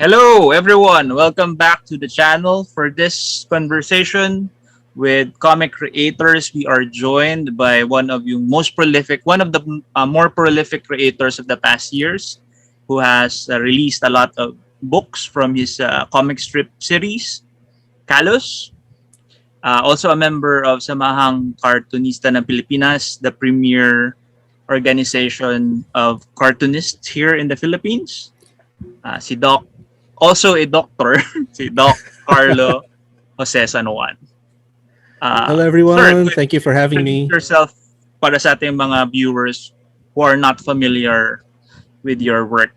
Hello, everyone. Welcome back to the channel. For this conversation with comic creators, we are joined by one of the more prolific creators of the past years, who has released a lot of books from his comic strip series, Kalos. Also a member of Samahang Cartoonista ng Pilipinas, the premier organization of cartoonists here in the Philippines. Si Doc, also a doctor, si Doc Carlo Jose San Juan. Hello, Sir, everyone. Thank you for having introduce me. yourself para sa ating mga viewers who are not familiar with your work.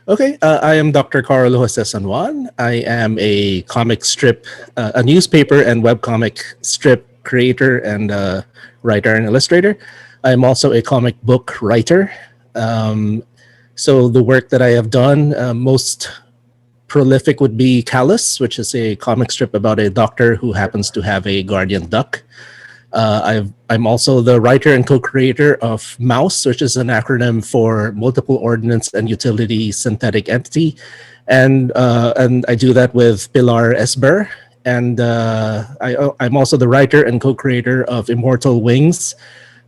Okay, I am Dr. Carlo Jose San Juan. I am a comic strip, a newspaper and webcomic strip creator and writer and illustrator. I am also a comic book writer. So the work that I have done, most prolific would be Callus, which is a comic strip about a doctor who happens to have a guardian duck. I'm also the writer and co-creator of MOUSE, which is an acronym for Multiple Ordnance and Utility Synthetic Entity, and I do that with Pilar Esber. And I'm also the writer and co-creator of Immortal Wings,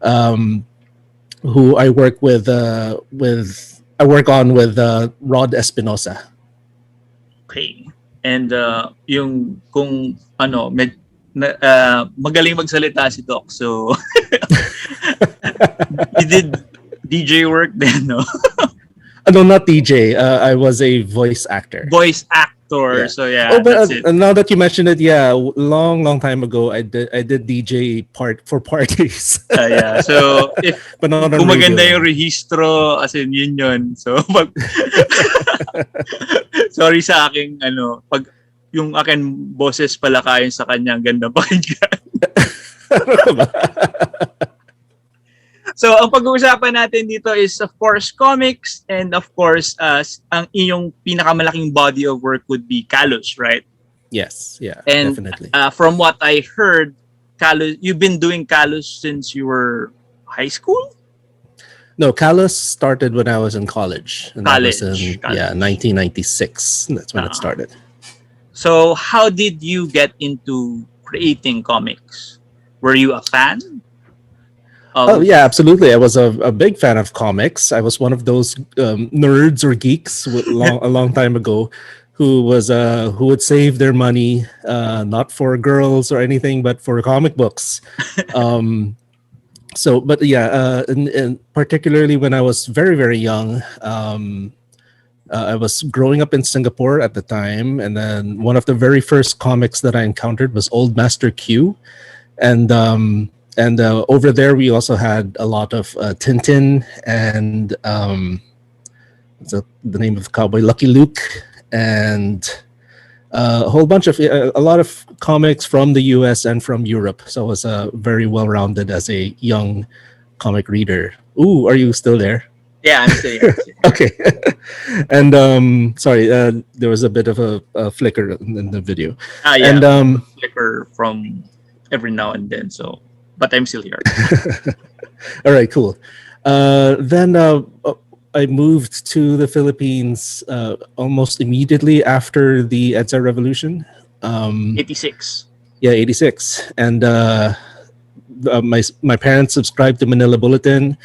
who I work with. I work on with Rod Espinosa. Okay. And yung kung ano, magaling magsalita si Doc. So, you did DJ work then, no? No, not DJ. I was a voice actor. Voice actor. Yeah. So, yeah, Oh, but that's it. now that you mentioned it, yeah, long time ago, I did DJ for parties. Yeah. So, if But not on kung maganda radio. yung rehistro, as in yun. So, pag, sorry sa aking, pag yung akin boses pala kayon sa kanya, ang ganda pakinggan. So, ang pag-uusapan natin dito is, of course, comics, and of course, ang inyong pinakamalaking body of work would be Kalos, right? Yes, yeah, And definitely. from what I heard, Kalos, you've been doing Kalos since you were high school? No, Callus started when I was in college. And that was in College. 1996. That's when it started. So, how did you get into creating comics? Were you a fan? Oh yeah, absolutely. I was a big fan of comics. I was one of those nerds or geeks a long time ago who would save their money not for girls or anything, but for comic books. But yeah, and particularly when I was very young, I was growing up in Singapore at the time, and then one of the very first comics that I encountered was Old Master Q, and over there we also had a lot of Tintin and what's the name of the cowboy, Lucky Luke, and a whole bunch of a lot of comics from the US and from Europe. So I was very well-rounded as a young comic reader. Ooh, are you still there? Yeah, I'm still here. Okay. And sorry, there was a bit of a flicker in the video. Yeah, And flicker from every now and then. So, but I'm still here. all right, cool. Then I moved to the Philippines almost immediately after the EDSA revolution. 86. Yeah, 86. And my parents subscribed to Manila Bulletin,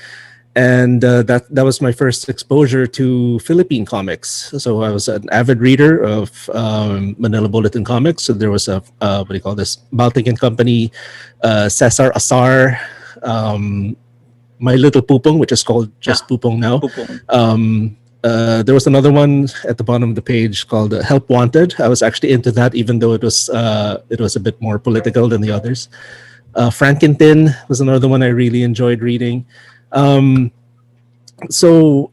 and that was my first exposure to Philippine comics. So I was an avid reader of Manila Bulletin comics. So there was a what do you call this, Baltic and Company, Cesar Asar, My Little Pupong, which is called just Pupong now. Pupong. There was another one at the bottom of the page called Help Wanted. I was actually into that, even though it was a bit more political than the others. Frankentin was another one I really enjoyed reading. So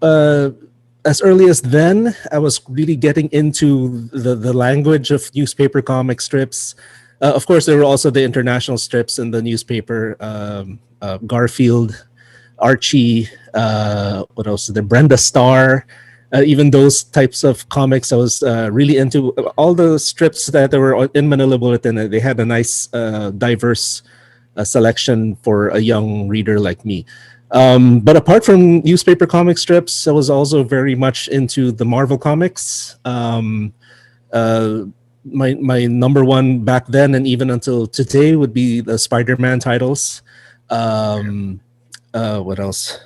as early as then, I was really getting into the language of newspaper comic strips. Of course, there were also the international strips in the newspaper, Garfield, Archie, what else? The Brenda Starr, even those types of comics. I was really into all the strips that were in Manila Bulletin. They had a nice, diverse selection for a young reader like me. But apart from newspaper comic strips, I was also very much into the Marvel comics. Uh, my number one back then and even until today would be the Spider-Man titles. Um, what else?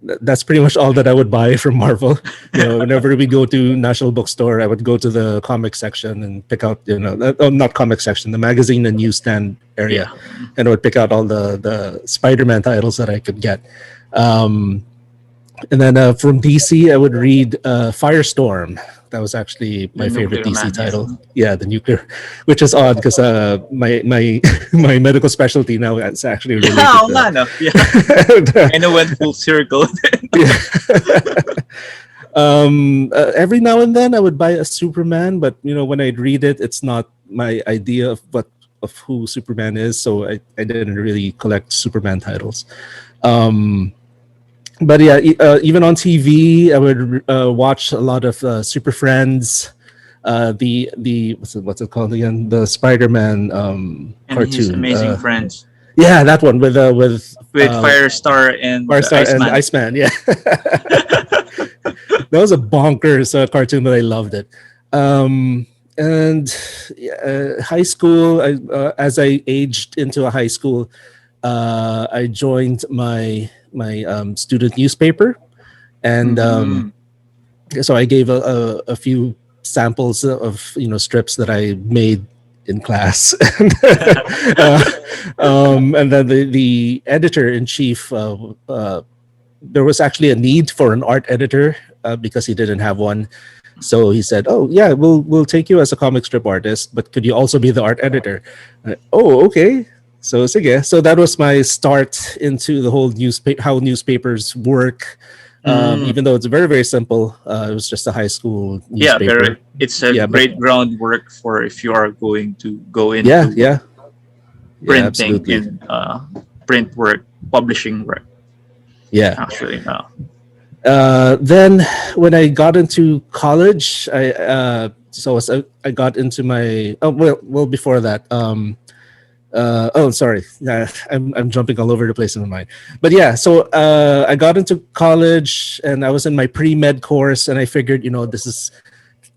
That's pretty much all that I would buy from Marvel. Whenever we go to National Bookstore, I would go to the comic section and pick out, not comic section, the magazine and newsstand area, and I would pick out all the Spider-Man titles that I could get. And then from DC, I would read Firestorm. That was actually my favorite DC title. Yeah, the nuclear, which is odd because my my medical specialty now is actually related. I know, went full circle. Every now and then I would buy a Superman, but when I'd read it, it's not my idea of who Superman is, so I didn't really collect Superman titles. But yeah, even on TV, I would watch a lot of Super Friends, the what's it called again? The Spider-Man and cartoon, his Amazing Friends. Yeah, that one with Firestar and Iceman. Yeah, that was a bonkers cartoon, but I loved it. And high school, as I aged into a high school, I joined my student newspaper, and so I gave a few samples of strips that I made in class, and then the editor in chief. There was actually a need for an art editor because he didn't have one. So he said, "Oh yeah, we'll take you as a comic strip artist, but could you also be the art editor?" Oh, okay. So that was my start into the whole how newspapers work. Even though it's very, very simple, it was just a high school newspaper. It's a great groundwork for if you are going to go into printing and print work, publishing work. Yeah, actually, no. Then when I got into college, I got into my before that. Sorry. I'm jumping all over the place in my mind. But yeah, so I got into college and I was in my pre-med course, and I figured, this is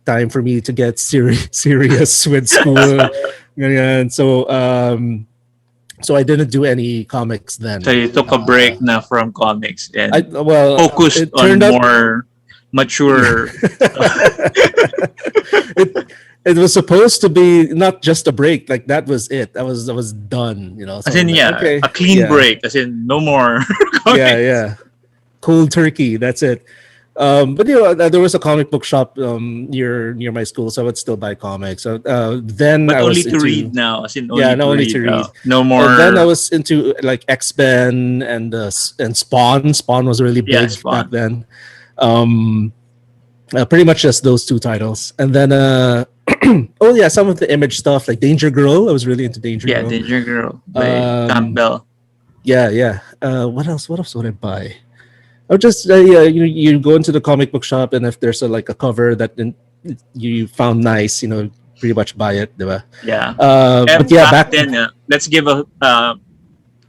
time for me to get serious with school. And so I didn't do any comics then. So you took a break now from comics and focused on more mature. It was supposed to be not just a break, like that was it. I was done, So as in, a clean break, as in no more comics. Yeah. Cold turkey, that's it. But there was a comic book shop near my school, so I would still buy comics. So then but I was only to read now, as in only to read. No more. And then I was into like X-Men and Spawn. Spawn was really big back then. Pretty much just those two titles, and then some of the Image stuff like Danger Girl. I was really into Danger Girl. Yeah, Danger Girl by Campbell. Yeah. What else would I buy? I would just you go into the comic book shop, and if there's a cover that you found nice, pretty much buy it, diba? Yeah. But yeah, back then, let's give a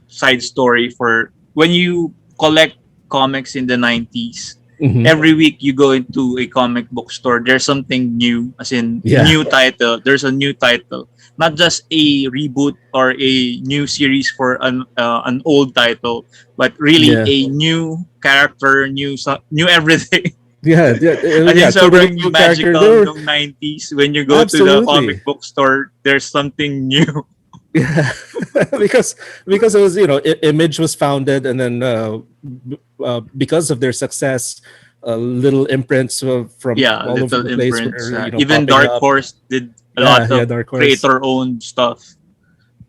side story for when you collect comics in the 90s. Mm-hmm. Every week you go into a comic book store, there's something new, as in new title. There's a new title, not just a reboot or a new series for an old title, but really a new character, new everything. Yeah. Sobrang magical ng 90s when you go to the comic book store. There's something new. Yeah, because it was Image was founded, and then because of their success, little imprints from all over the place were, even Dark Horse did a lot of creator-owned stuff.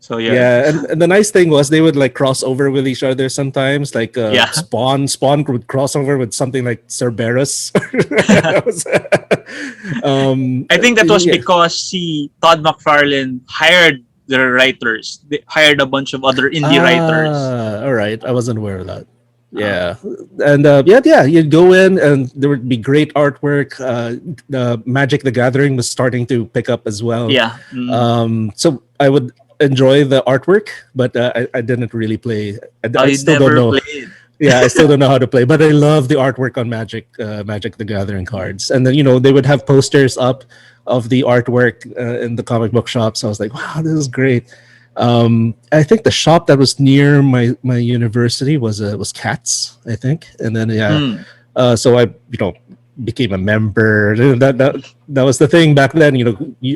So and the nice thing was they would cross over with each other sometimes. Spawn would cross over with something like Cerberus. I think that was because Todd McFarlane hired the writers. They hired a bunch of other indie writers. All right, I wasn't aware of that. Yeah, and you'd go in and there would be great artwork. Magic the Gathering was starting to pick up as well. Yeah. So I would enjoy the artwork, but I didn't really play. I still don't know. Played. Yeah, I still don't know how to play, but I love the artwork on Magic the Gathering cards. And then they would have posters up of the artwork in the comic book shop. So I was like, wow, this is great. I think the shop that was near my university was Cats, I think. And then Hmm. so I became a member. That was the thing back then.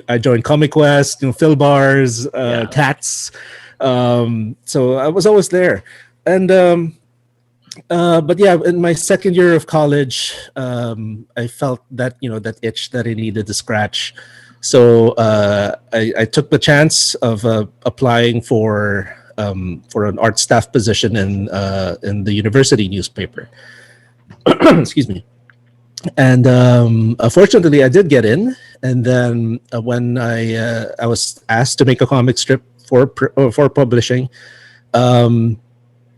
I joined Comic Quest, Phil Bars, Yeah. Cats. So I was always there, and but yeah, in my second year of college, I felt that that itch that I needed to scratch. So I took the chance of applying for an art staff position in the university newspaper. Excuse me. And fortunately, I did get in. And then when I was asked to make a comic strip for publishing, um,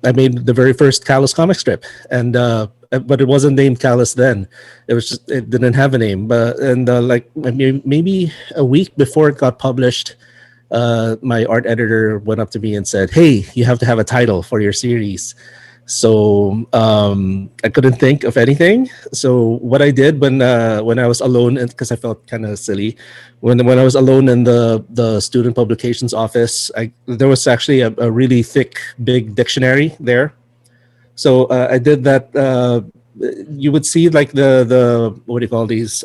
I made the very first Callus comic strip, and but it wasn't named Callus then. It didn't have a name. But and like maybe a week before it got published, my art editor went up to me and said, "Hey, you have to have a title for your series." So I couldn't think of anything. So what I did when I was alone, because I felt kind of silly, when I was alone in the student publications office, there was actually a really thick, big dictionary there. So I did that. You would see like the what do you call these?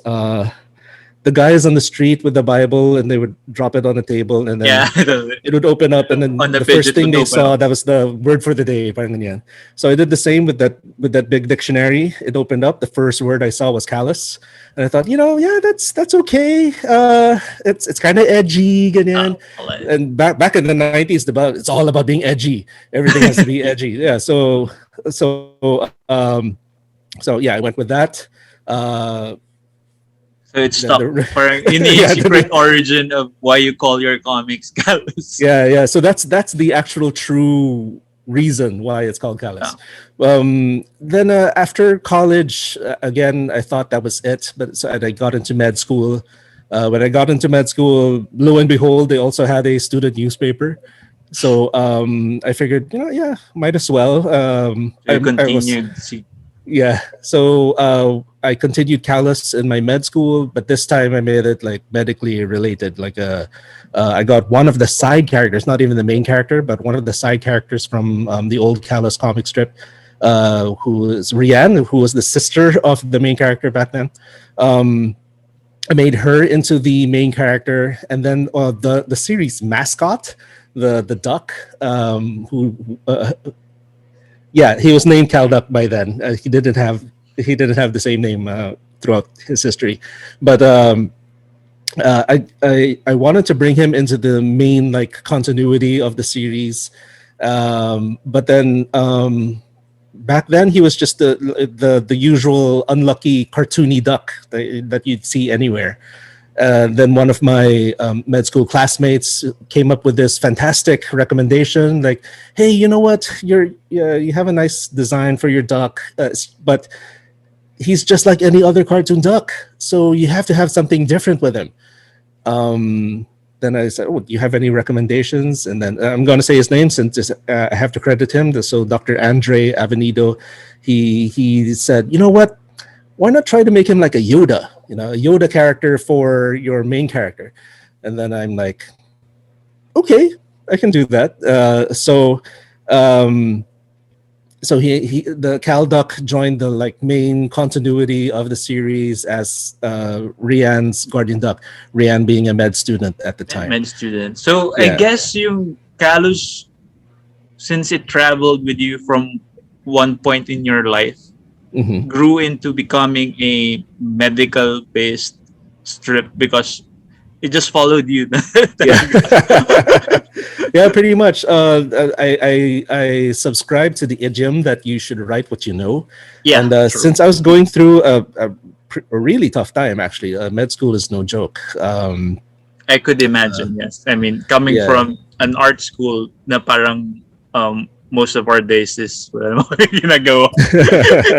The guys on the street with the Bible, and they would drop it on a table, and Yeah. then it would open up, and On then the the page first it thing would they open saw, up. that was the word for the day. Parang ganyan. So I did the same with that big dictionary. It opened up. The first word I saw was callous, and I thought, yeah, that's okay. It's kind of edgy, ganyan. Alright. And back in the '90s, it's all about being edgy. Everything has to be edgy. Yeah. So yeah, I went with that. Uh, So it's the, stuck. the, Parang yun yung yeah, secret origin of why you call your comics Callus. yeah. So that's the actual true reason why it's called Callus. Yeah. Then after college, again, I thought that was it, but so I got into med school. When I got into med school, lo and behold, they also had a student newspaper. So I figured, yeah, might as well. So you I was continued. Yeah. So I continued Callus in my med school, but this time I made it like medically related. Like I got one of the side characters, not even the main character, but one of the side characters from the old Callus comic strip, who is Rianne, who was the sister of the main character back then. I made her into the main character, and then the series mascot, the duck, who yeah, he was named Calduck by then. He didn't have the same name throughout his history, but I wanted to bring him into the main like continuity of the series, but then back then he was just the usual unlucky cartoony duck that you'd see anywhere. Then one of my med school classmates came up with this fantastic recommendation, like, "Hey, you know what? You have a nice design for your duck, but he's just like any other cartoon duck. So you have to have something different with him." Then I said, "Oh, do you have any recommendations?" And then I'm going to say his name since I have to credit him. So Dr. Andre Avenido, he said, "You know what? Why not try to make him like a Yoda, a Yoda character for your main character?" And then I'm like, okay, I can do that. So the Cal Duck joined the like main continuity of the series as Rianne's guardian duck, Rianne being a med student at the time. Med student. So I Yeah. guess yung Callus, since it traveled with you from one point in your life, Mhm. grew into becoming a medical based strip because it just followed you. Yeah. Yeah, pretty much. I subscribe to the idiom that you should write what you know. Yeah, And true. since I was going through a really tough time, actually, med school is no joke. I could imagine, yes. I mean, coming Yeah. from an art school na parang most of our days is wala naman kami ginagawa.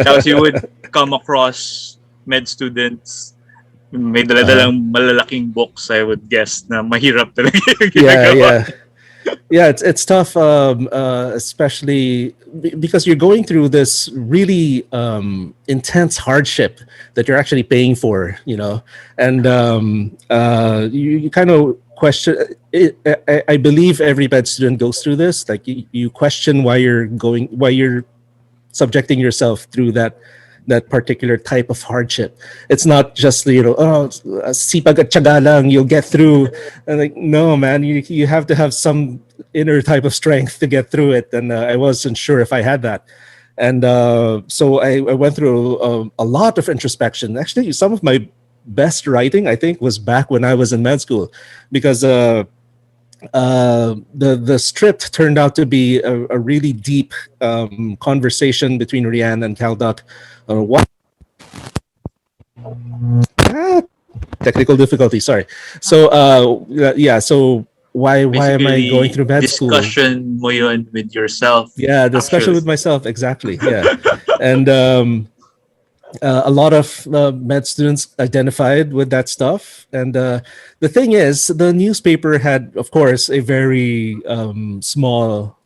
Tapos you would come across med students, may daladalang malalaking books, I would guess, na mahirap talaga yung yeah, ginagawa. yeah. Yeah, it's tough, especially because you're going through this really intense hardship that you're actually paying for, and you kind of question it. I believe every med student goes through this. Like you question why you're subjecting yourself through that particular type of hardship. It's not just sipag at tiyaga lang, you'll get through. And like, no, man, you have to have some inner type of strength to get through it. And I wasn't sure if I had that. And so I went through a lot of introspection. Actually, some of my best writing, I think, was back when I was in med school, because the script turned out to be a really deep conversation between Rian and Calduck. What technical difficulty? Sorry. So yeah. So why am I going Basically, through med school? discussion mo yun with yourself. Yeah, discussion Actually. with myself, exactly. Yeah, and a lot of med students identified with that stuff. And the thing is, the newspaper had, of course, a very small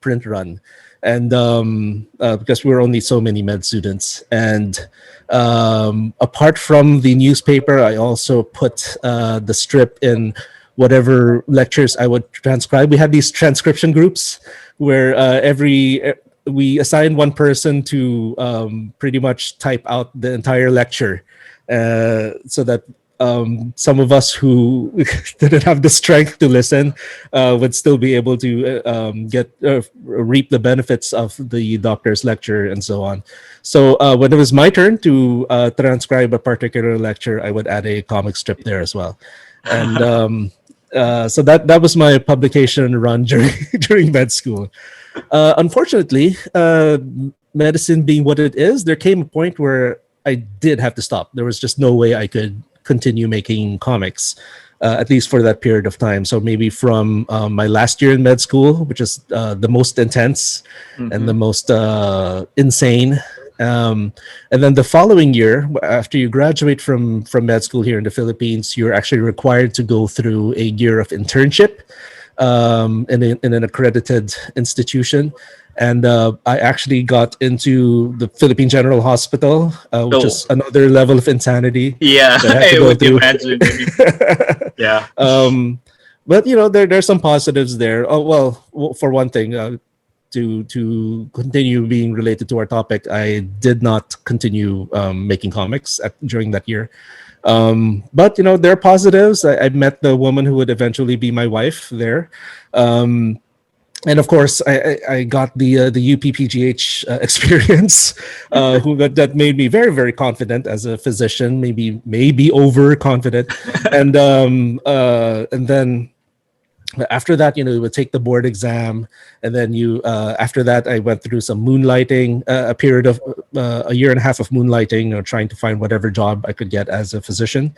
print run, and because we were only so many med students. And apart from the newspaper, I also put the strip in whatever lectures I would transcribe. We had these transcription groups where we assigned one person to pretty much type out the entire lecture, so that some of us who didn't have the strength to listen would still be able to reap the benefits of the doctor's lecture and so on. So when it was my turn to transcribe a particular lecture, I would add a comic strip there as well. And so that was my publication run during med school. Unfortunately, medicine being what it is, there came a point where I did have to stop. There was just no way I could continue making comics, at least for that period of time. So maybe from my last year in med school, which is the most intense and the most insane. And then the following year, after you graduate from med school here in the Philippines, you're actually required to go through a year of internship in an accredited institution. And I actually got into the Philippine General Hospital, which is another level of insanity Yeah, that I had to I go would through. imagine. Yeah. But there's some positives there. Oh well, for one thing, to continue being related to our topic, I did not continue making comics during that year. But there are positives. I met the woman who would eventually be my wife there. And of course, I got the UPPGH experience, that made me very, very confident as a physician, maybe overconfident, and then after that, you would take the board exam, and then after that, I went through some moonlighting, a period of a year and a half of moonlighting, trying to find whatever job I could get as a physician,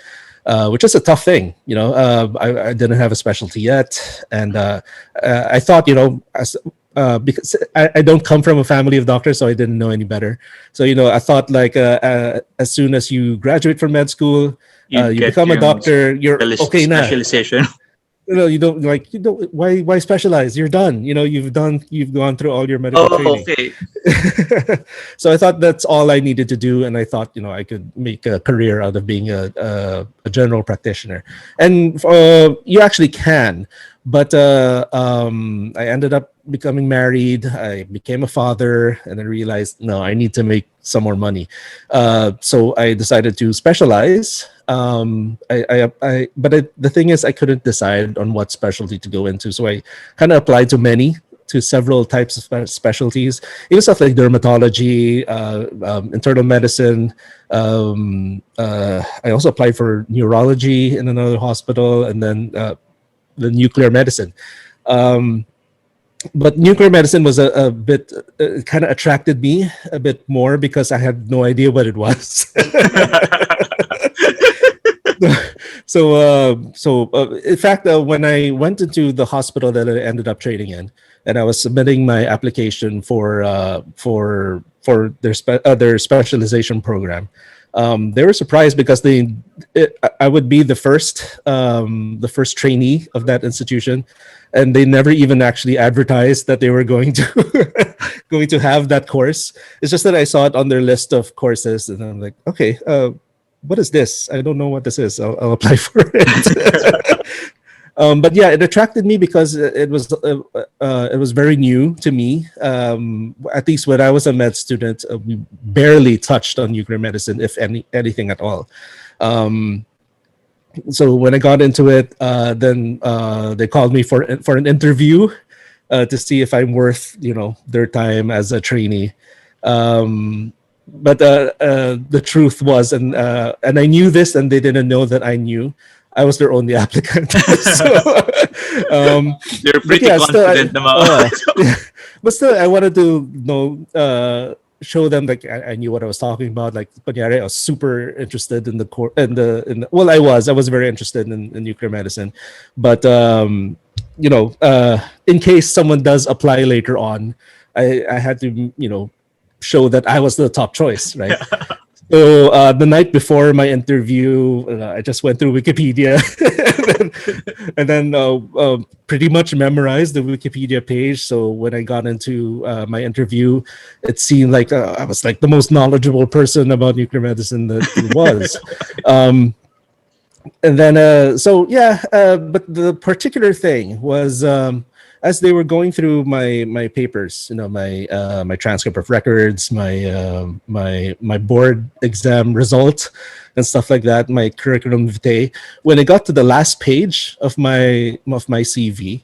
which is a tough thing. I didn't have a specialty yet, and I thought, because I don't come from a family of doctors, so I didn't know any better. So I thought, like, as soon as you graduate from med school, you become a doctor, you're okay now. Specialization. You don't why specialize? You're done. You've gone through all your medical training. Okay. So I thought that's all I needed to do, and I thought I could make a career out of being a general practitioner, and you actually can. But I ended up becoming married. I became a father, and then realized, no, I need to make some more money. So I decided to specialize. The thing is, I couldn't decide on what specialty to go into. So I kind of applied to several types of specialties, even stuff like dermatology, internal medicine. I also applied for neurology in another hospital, and then the nuclear medicine. But nuclear medicine was a bit kind of attracted me a bit more because I had no idea what it was. So in fact, when I went into the hospital that I ended up training in, and I was submitting my application for for their specialization program. They were surprised because I would be the first trainee of that institution, and they never even actually advertised that they were going to going to have that course. It's just that I saw it on their list of courses, and I'm like, okay, what is this? I don't know what this is. I'll apply for it. But yeah, it attracted me because it was very new to me. At least when I was a med student, we barely touched on nuclear medicine, if anything at all. So when I got into it, then they called me for an interview to see if I'm worth their time as a trainee. But the truth was, and I knew this, and they didn't know that I knew. I was their only applicant. So, You're pretty confident but still, I wanted to show them like I knew what I was talking about. Like, but yeah, I was super interested in well, I was very interested in nuclear medicine, but in case someone does apply later on, I had to show that I was the top choice, right? So the night before my interview, I just went through Wikipedia and then pretty much memorized the Wikipedia page. So when I got into my interview, it seemed like I was like the most knowledgeable person about nuclear medicine that there was. And then, but the particular thing was as they were going through my papers, my transcript of records, my board exam result, and stuff like that, my curriculum vitae. When I got to the last page of my CV,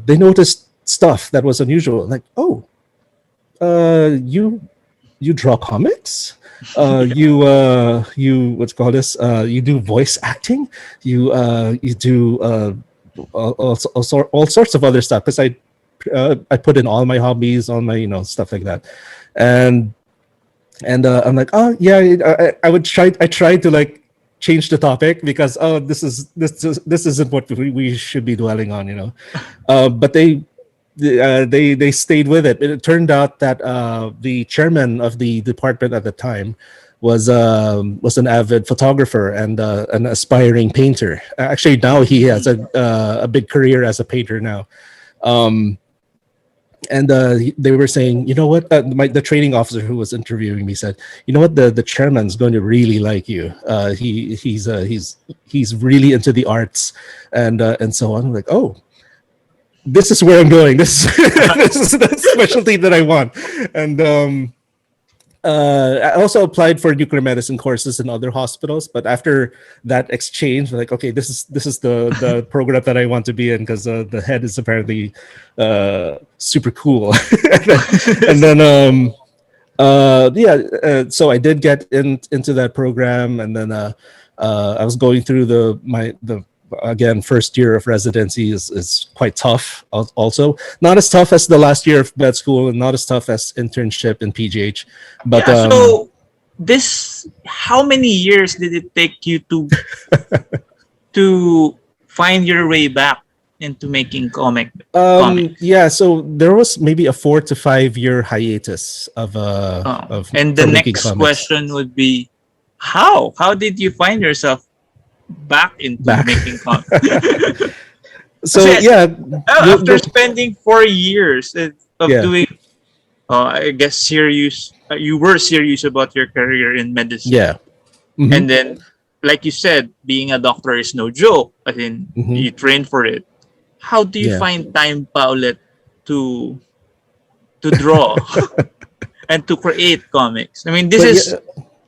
they noticed stuff that was unusual. Like, oh, you draw comics? You what's called this? You do voice acting? You do all sorts of other stuff, because I put in all my hobbies, all my stuff like that, and I'm like, oh yeah, I tried to like change the topic because this isn't what we should be dwelling on, but they stayed with it. It turned out that the chairman of the department at the time was an avid photographer and an aspiring painter. Actually, now he has a big career as a painter now. And they were saying, you know what? The training officer who was interviewing me said, you know what? The chairman's going to really like you. He's really into the arts and so on. I'm like, oh, this is where I'm going. This is the specialty that I want. And I also applied for nuclear medicine courses in other hospitals, but after that exchange, like, okay, this is the program that I want to be in, because the head is apparently super cool. And then so I did get into that program, and then I was going through the again, first year of residency is quite tough. Also, not as tough as the last year of med school, and not as tough as internship in PGH. But so how many years did it take you to find your way back into making comics? Yeah, so there was maybe a 4 to 5 year hiatus of and the next question would be, how did you find yourself back into making comics? So after spending 4 years of doing I guess serious, you were serious about your career in medicine. Mm-hmm. And then, like you said, being a doctor is no joke. I mean, you train for it. How do you find time pa ulit to draw and to create comics? I mean, this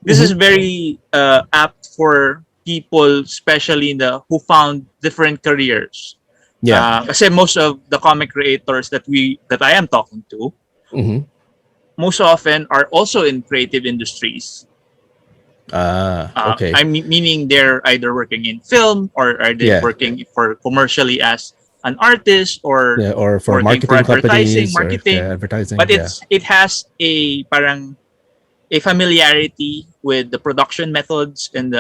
is very apt for people, especially who found different careers. Kasi most of the comic creators that I am talking to, most often are also in creative industries. Okay. I mean, meaning they're either working in film, or are they working for commercially as an artist, or for marketing companies, advertising. But it has a familiarity with the production methods and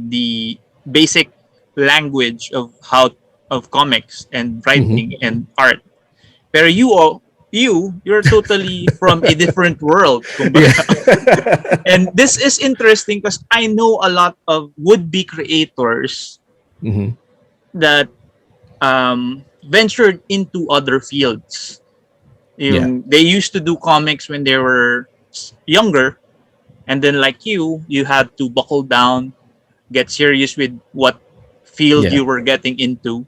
the basic language of comics and writing and art. But you you're totally from a different world. Yeah. Kumbaga. And this is interesting because I know a lot of would-be creators Hmm. that ventured into other fields. Yeah. They used to do comics when they were younger, and then like you had to buckle down, get serious with what field Yeah. you were getting into,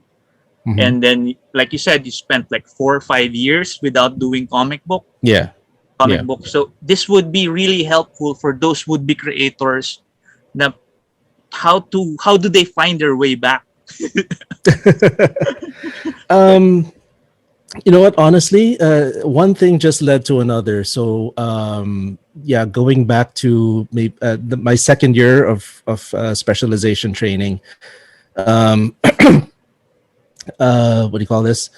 Hmm. and then like you said, you spent like 4 or 5 years without doing Yeah. comic Yeah. books. So this would be really helpful for those would be creators. Na how do they find their way back? um, you know what? Honestly, one thing just led to another. So, yeah, going back to my second year of specialization training. Um, what do you call this?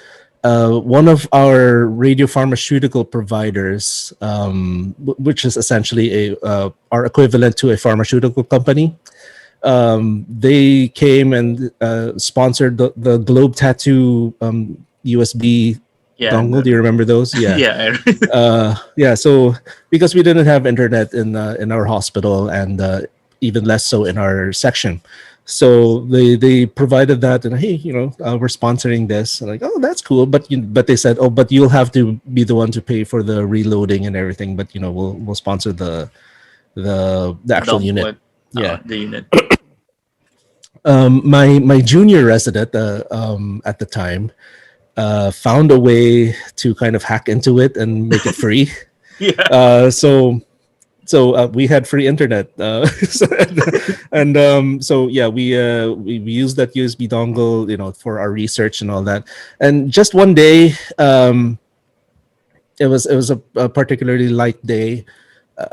One of our radiopharmaceutical providers, which is essentially our equivalent to a pharmaceutical company, they came and sponsored the Globe Tattoo USB Yeah, dongle. Do you remember those? Yeah. yeah, Yeah. So because we didn't have internet in our hospital, and even less so in our section, so they provided that, and hey, we're sponsoring this. And like, oh, that's cool, but they said, oh, but you'll have to be the one to pay for the reloading and everything. But we'll sponsor the actual dump unit. what Yeah. the unit. My junior resident at the time found a way to kind of hack into it and make it free. Yeah, So we had free internet, so yeah, we used that USB dongle, for our research and all that. And just one day, it was a particularly light day.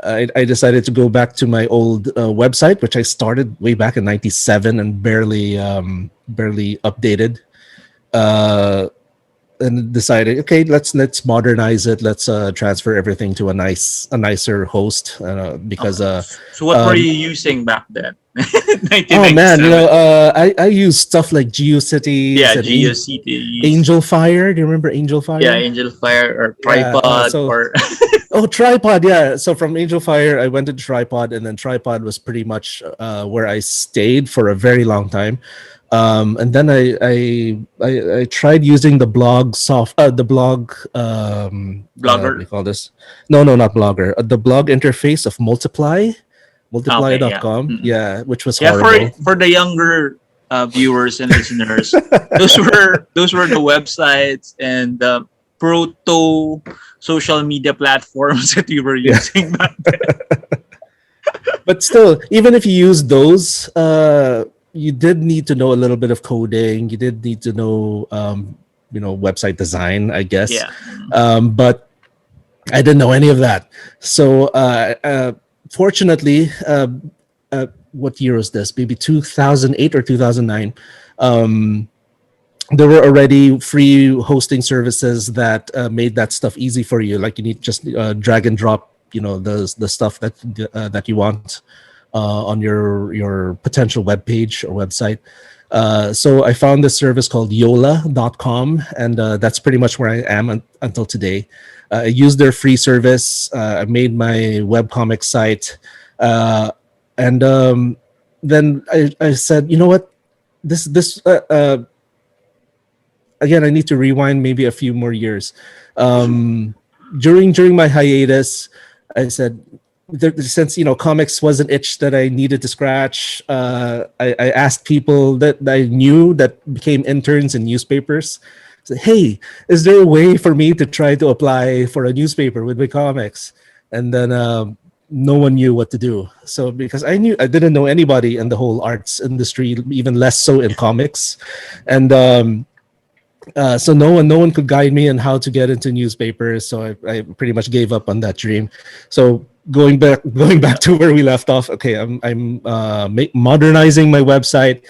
I decided to go back to my old website, which I started way back in '97 and barely updated. Uh, and decided, okay, let's modernize it. Let's transfer everything to a nicer host, because okay. So what were um, you using back then? oh man, 1997. I use stuff like GeoCities Yeah, and GeoCities. Angel Fire. Do you remember Angel Yeah, Fire? Angel Fire or Yeah. Tripod So or Tripod. Yeah. So from Angel Fire, I went to Tripod, and then Tripod was pretty much where I stayed for a very long time. And then I tried using the blog, what do Blogger. you call this? No, not Blogger. The blog interface of Okay, yeah. multiply.com. Mm-mm. Yeah, which was Yeah, horrible. for the younger viewers and listeners, those were the websites and proto social media platforms that we were Yeah. using back then. But still, even if you use those, you did need to know a little bit of coding. You did need to know, website design, I guess. Yeah. But I didn't know any of that. So, fortunately, what year was this? Maybe 2008 or 2009. Um, there were already free hosting services that made that stuff easy for you. Like you need just drag and drop, the stuff that you want on your potential web page or website. So I found this service called yola.com, and that's pretty much where I am until today. I used their free service. I made my webcomic site, and then I said, you know what, this again, I need to rewind maybe a few more years. During my hiatus, I said, since comics was an itch that I needed to scratch, I asked people that I knew that became interns in newspapers. I said, hey, is there a way for me to try to apply for a newspaper with my comics? And then no one knew what to do. So because I didn't know anybody in the whole arts industry, even less so in comics, and so no one could guide me on how to get into newspapers. So I pretty much gave up on that dream. So going back to where we left off. Okay, I'm modernizing my website,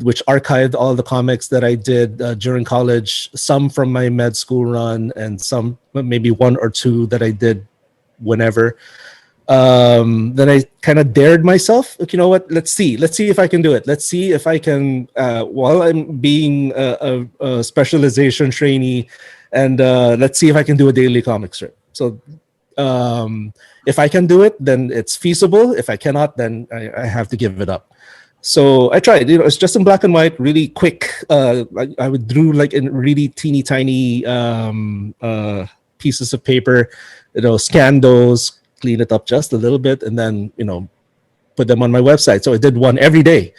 which archived all the comics that I did during college, some from my med school run, and some maybe one or two that I did whenever. Then I kind of dared myself, like, you know what, let's see if I can do it. Let's see if I can, while I'm being a specialization trainee, and let's see if I can do a daily comic strip. So if I can do it, then it's feasible. If I cannot, then I have to give it up. So I tried. It's just in black and white, really quick. I would drew like in really teeny tiny pieces of paper. Scan those, clean it up just a little bit, and then put them on my website. So I did one every day.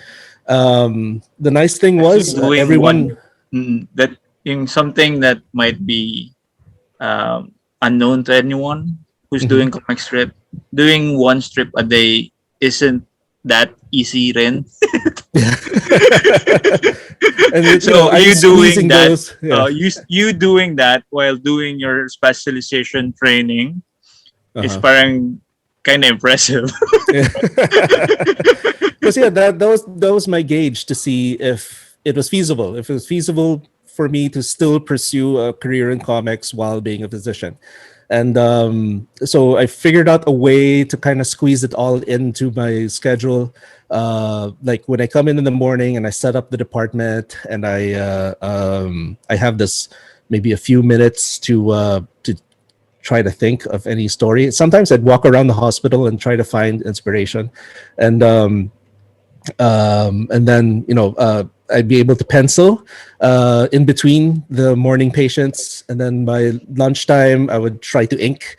The nice thing was doing everyone. that in something that might be unknown to anyone who's doing comic strip. Doing one strip a day isn't that easy, rin. And So I'm you doing squeezing that, those, yeah. you doing that while doing your specialization training is Uh-huh. parang kind of impressive. Because that was my gauge to see if it was feasible. If it was feasible for me to still pursue a career in comics while being a physician. And so I figured out a way to kind of squeeze it all into my schedule. Like when I come in the morning and I set up the department, and I have this maybe a few minutes to try to think of any story. Sometimes I'd walk around the hospital and try to find inspiration, and then I'd be able to pencil in between the morning patients, and then by lunchtime I would try to ink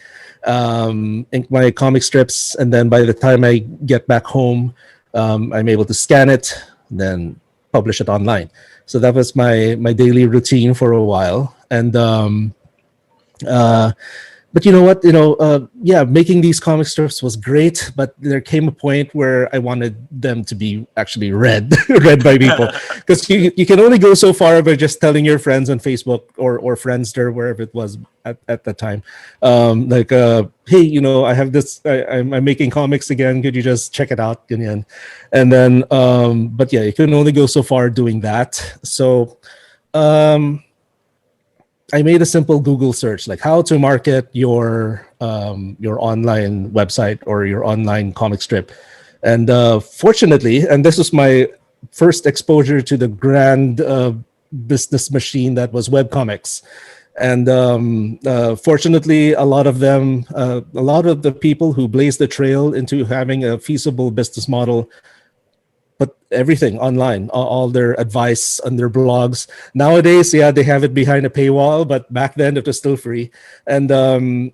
my comic strips, and then by the time I get back home, I'm able to scan it, then publish it online. So that was my daily routine for a while, and but you know what? Yeah, making these comic strips was great, but there came a point where I wanted them to be actually read, read by people, because you can only go so far by just telling your friends on Facebook or Friendster, wherever it was at the time, like, hey, I have this, I'm making comics again. Could you just check it out? Ganyan. And then, but yeah, you can only go so far doing that. So. I made a simple Google search, like how to market your online website or your online comic strip, and fortunately, and this was my first exposure to the grand business machine that was webcomics, and fortunately, a lot of the people who blazed the trail into having a feasible business model put everything online, all their advice on their blogs. Nowadays, yeah, they have it behind a paywall, but back then it was still free. And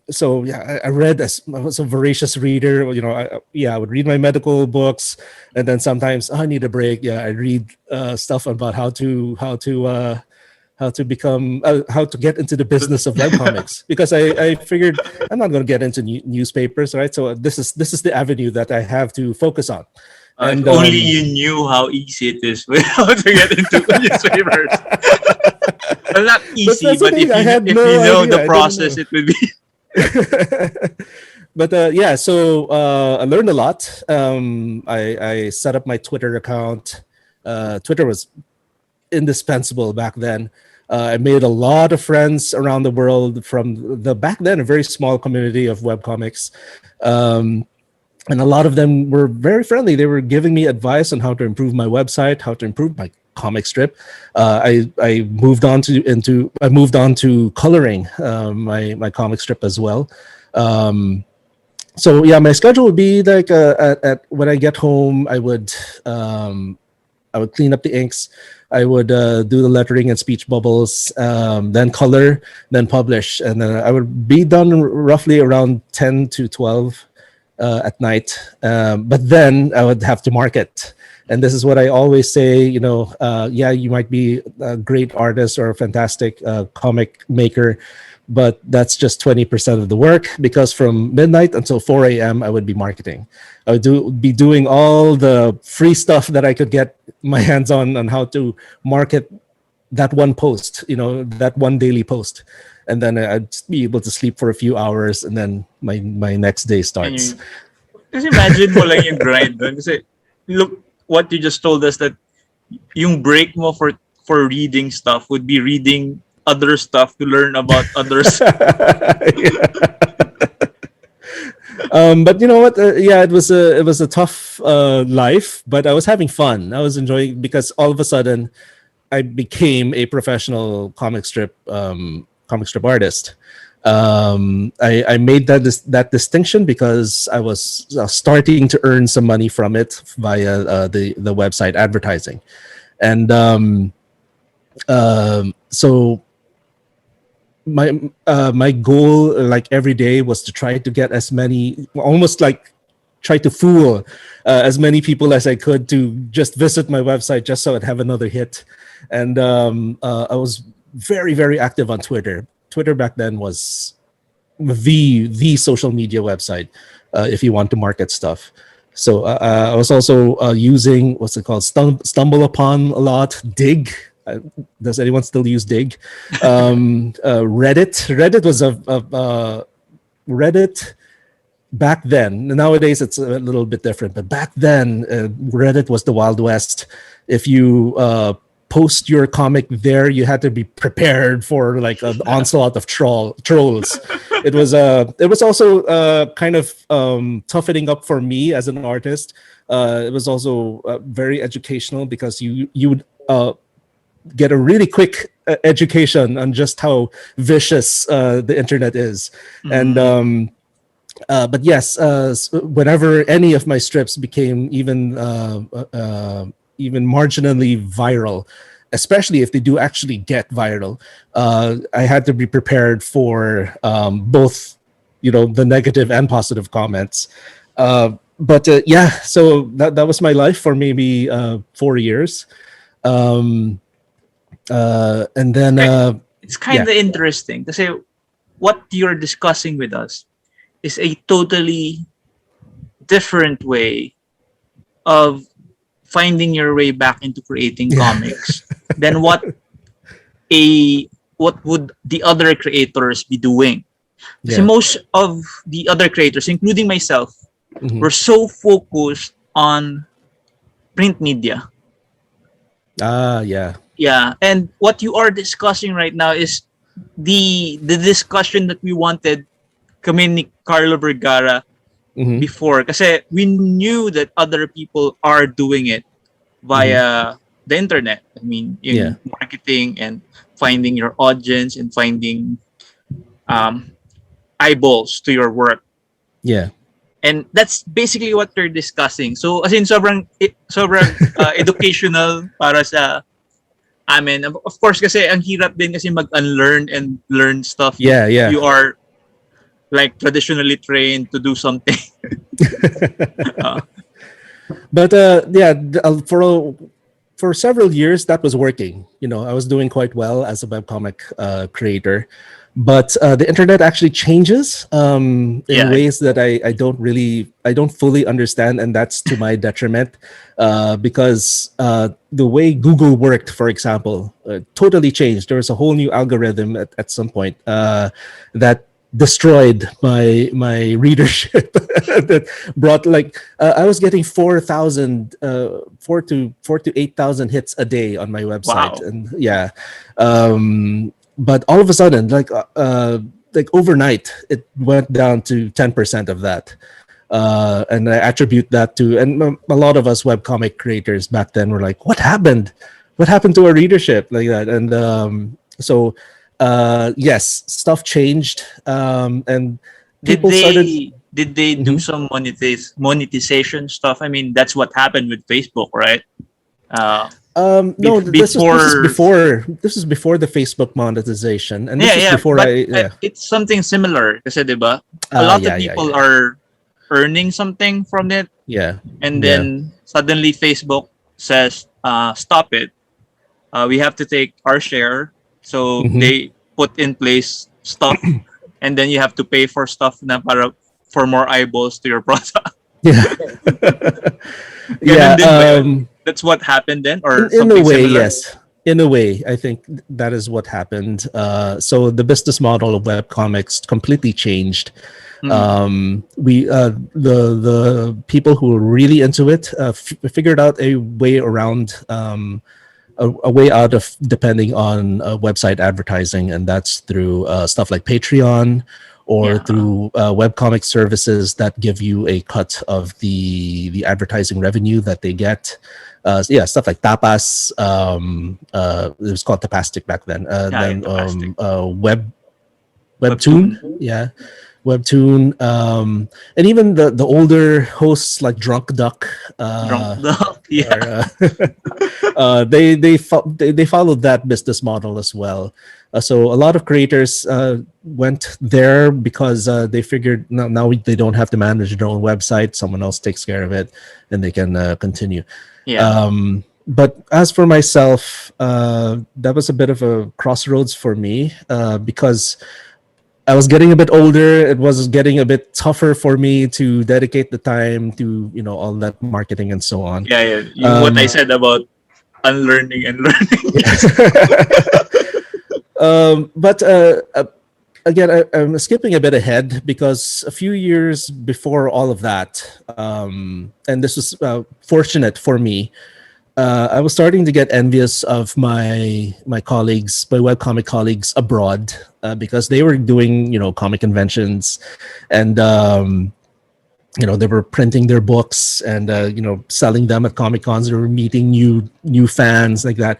so, yeah, I was a voracious reader. I would read my medical books, and then sometimes I need a break. Yeah, I read stuff about how to become how to get into the business of webcomics, because I figured I'm not going to get into newspapers, right? So this is the avenue that I have to focus on. If And only you knew how easy it is how to get into newspapers. Well, not easy, that's the but thing, I had if no you know idea. the I didn't process, know. it would be. But yeah, so I learned a lot. I set up my Twitter account. Twitter was indispensable back then. I made a lot of friends around the world from the back then a very small community of webcomics. And a lot of them were very friendly. They were giving me advice on how to improve my website, how to improve my comic strip. I moved on to coloring my comic strip as well. So yeah, my schedule would be like at when I get home, I would clean up the inks. I would do the lettering and speech bubbles, then color, then publish, and then I would be done roughly around 10 to 12 at night. But then I would have to market. And this is what I always say, yeah, you might be a great artist or a fantastic comic maker, but that's just 20% of the work, because from midnight until 4 a.m. I would be marketing. I would be doing all the free stuff that I could get my hands on how to market that one post, that one daily post. And then I'd be able to sleep for a few hours, and then my next day And starts. kasi imagine mo lang yung grind doon. Kasi look, what you just told us, that yung break mo for reading stuff would be reading other stuff to learn about others. But you know what? Yeah, it was a tough life, but I was having fun. I was enjoying, because all of a sudden I became a professional comic comic strip artist. I made that distinction because I was starting to earn some money from it via the website advertising, and so my goal, like every day, was to try to get as many, almost like try to fool as many people as I could to just visit my website just so I'd have another hit. And I was very, very active on Twitter. Twitter back then was the social media website if you want to market stuff. So I was also using, what's it called, stumble upon a lot, Dig. Does anyone still use Dig? Reddit was Reddit back then. Nowadays it's a little bit different, but back then Reddit was the Wild West. If you post your comic there, you had to be prepared for like an onslaught of trolls. It was also kind of toughening up for me as an artist. It was also very educational because you would get a really quick education on just how vicious the internet is. And but yes, whenever any of my strips became even marginally viral, especially if they do actually get viral, I had to be prepared for both, the negative and positive comments. But yeah, so that was my life for maybe 4 years. And then it's kind of interesting to say what you're discussing with us is a totally different way of finding your way back into creating comics than what would the other creators be doing. Kasi most of the other creators, including myself, were so focused on print media. Yeah, and what you are discussing right now is the discussion that we wanted kami ni Carlo Vergara before. Kasi we knew that other people are doing it via the internet. I mean, in marketing and finding your audience and finding eyeballs to your work. Yeah. And that's basically what you're discussing. So, as in, sobrang educational para sa amin. Of course, kasi ang hirap din kasi mag-unlearn and learn stuff. Yeah. You are like traditionally trained to do something. But for several years that was working. I was doing quite well as a webcomic creator. But the internet actually changes in ways that I don't fully understand, and that's to my detriment, because the way Google worked, for example, totally changed. There was a whole new algorithm at some point that destroyed my readership. That brought I was getting 4,000, 4 to 8,000 hits a day on my website. Wow. And but all of a sudden, like overnight, it went down to 10% of that. And I attribute that to, and a lot of us webcomic creators back then were like, what happened? What happened to our readership? Like that. And so, yes, stuff changed. And people started... Did they do some monetization stuff? I mean, that's what happened with Facebook, right? No, this is before the Facebook monetization, and this is before it's something similar. Kasi, diba? A lot of people are earning something from it. Yeah. And then suddenly Facebook says, "Stop it. We have to take our share." So they put in place stuff, and then you have to pay for stuff na for more eyeballs to your product. Yeah. That's what happened then, or in a way, similar? yes. In a way, I think that is what happened. So the business model of webcomics completely changed. The people who were really into it figured out a way around, a way out of depending on website advertising, and that's through stuff like Patreon, or through webcomic services that give you a cut of the advertising revenue that they get. Stuff like Tapas. It was called Tapastic back then. Webtoon, Webtoon. yeah, Webtoon, and even the older hosts like Drunk Duck, Drunk Dog. Yeah. or they followed that business model as well. So a lot of creators went there because they figured now they don't have to manage their own website. Someone else takes care of it, and they can continue. Yeah. But as for myself, that was a bit of a crossroads for me because I was getting a bit older. It was getting a bit tougher for me to dedicate the time to all that marketing and so on. Yeah, yeah. What I said about unlearning and learning. But again, I'm skipping a bit ahead because a few years before all of that, and this was fortunate for me. I was starting to get envious of my colleagues, my webcomic colleagues abroad, because they were doing comic conventions, and they were printing their books and selling them at Comic Cons. They were meeting new fans like that.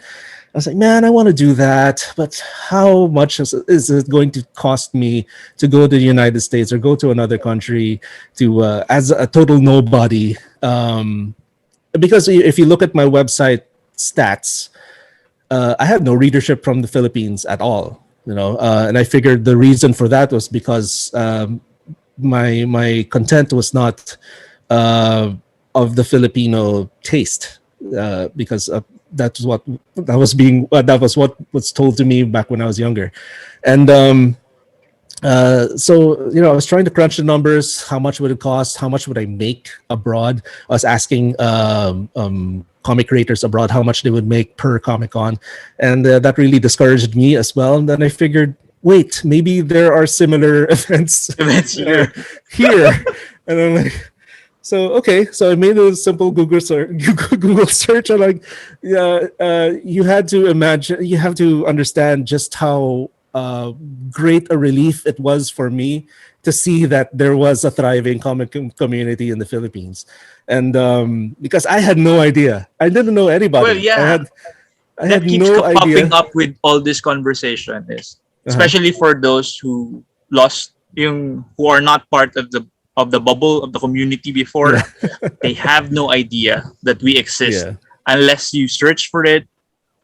I was like, man, I want to do that, but how much is it going to cost me to go to the United States or go to another country to as a total nobody? Because if you look at my website stats, I had no readership from the Philippines at all. And I figured the reason for that was because my content was not of the Filipino taste, because that was what was told to me back when I was younger, and so I was trying to crunch the numbers. How much would it cost? How much would I make abroad? I was asking comic creators abroad how much they would make per Comic Con, and that really discouraged me as well. And then I figured, wait, maybe there are similar events here. And I'm like, so I made a simple Google search. I'm like, yeah, you have to understand just how great a relief it was for me to see that there was a thriving comic community in the Philippines, and because I had no idea, I didn't know anybody. Well, yeah. I that had keeps no idea. popping up with all this conversation is Uh-huh. especially for those who who are not part of the bubble of the community before. They have no idea that we exist Yeah. unless you search for it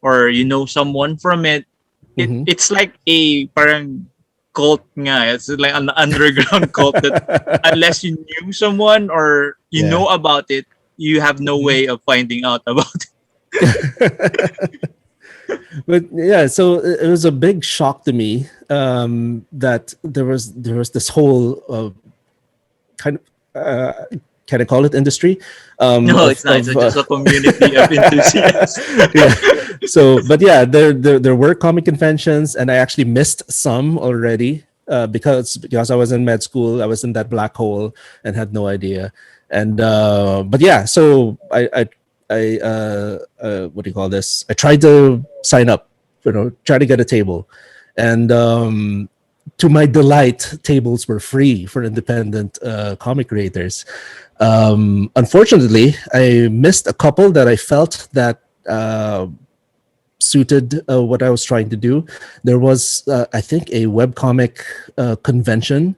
or someone from it. Mhm. It's like a parang cult nga. It's like an underground cult that unless you knew someone or you Yeah. know about it, you have no way of finding out about it. But yeah, so it was a big shock to me that there was this whole kind of can I call it industry? No, it's not. It's just a community of enthusiasts. Yeah. So, but yeah, there were comic conventions, and I actually missed some already because I was in med school. I was in that black hole and had no idea. And but yeah, so I what do you call this? I tried to sign up, try to get a table, and to my delight, tables were free for independent comic creators. Unfortunately, I missed a couple that I felt that suited what I was trying to do. There was, I think, a webcomic convention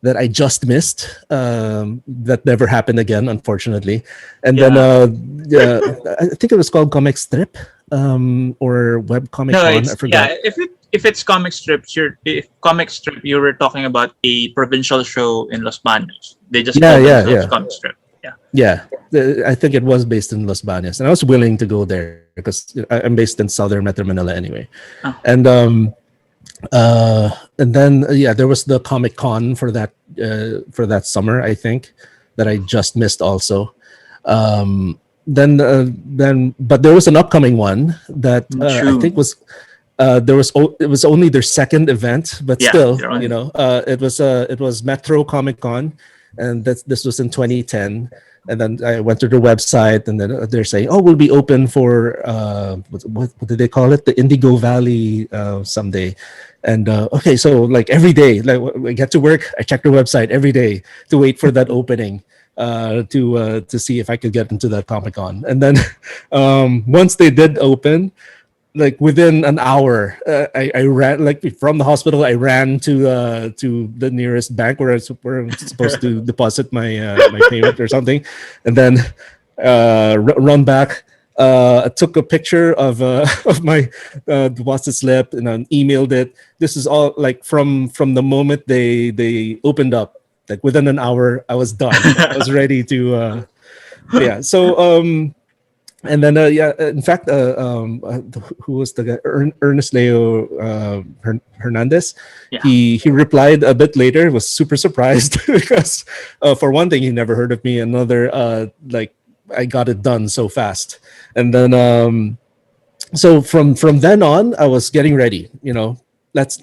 that I just missed. That never happened again, unfortunately. And then I think it was called Comic Strip or Web Comic Con. I forgot. Yeah, if it's comic strips, if comic strip, you were talking about a provincial show in Los Baños. They just call themselves comic strip. Yeah, I think it was based in Los Baños, and I was willing to go there because I'm based in Southern Metro Manila anyway. Oh. And then there was the Comic Con for that summer, I think, that I just missed also. Then but there was an upcoming one that I think was it was only their second event, but still, it was Metro Comic Con, and this was in 2010. And then I went to their website, and then they're saying, "Oh, we'll be open for what did they call it? The Indigo Valley someday." And okay, so like every day, like I get to work, I check their website every day to wait for that opening to see if I could get into that Comic Con. And then once they did open, like within an hour, I ran like from the hospital. I ran to the nearest bank where I'm supposed to deposit my payment or something, and then run back. I took a picture of of my deposit slip and then emailed it. This is all like from the moment they opened up. Like within an hour, I was done. I was ready to. Yeah. So and then yeah, in fact, who was the guy? Ernest Leo Hernandez. Yeah. He replied a bit later. Was super surprised because for one thing, he never heard of me. Another, like I got it done so fast, and then so from then on, I was getting ready. You know, let's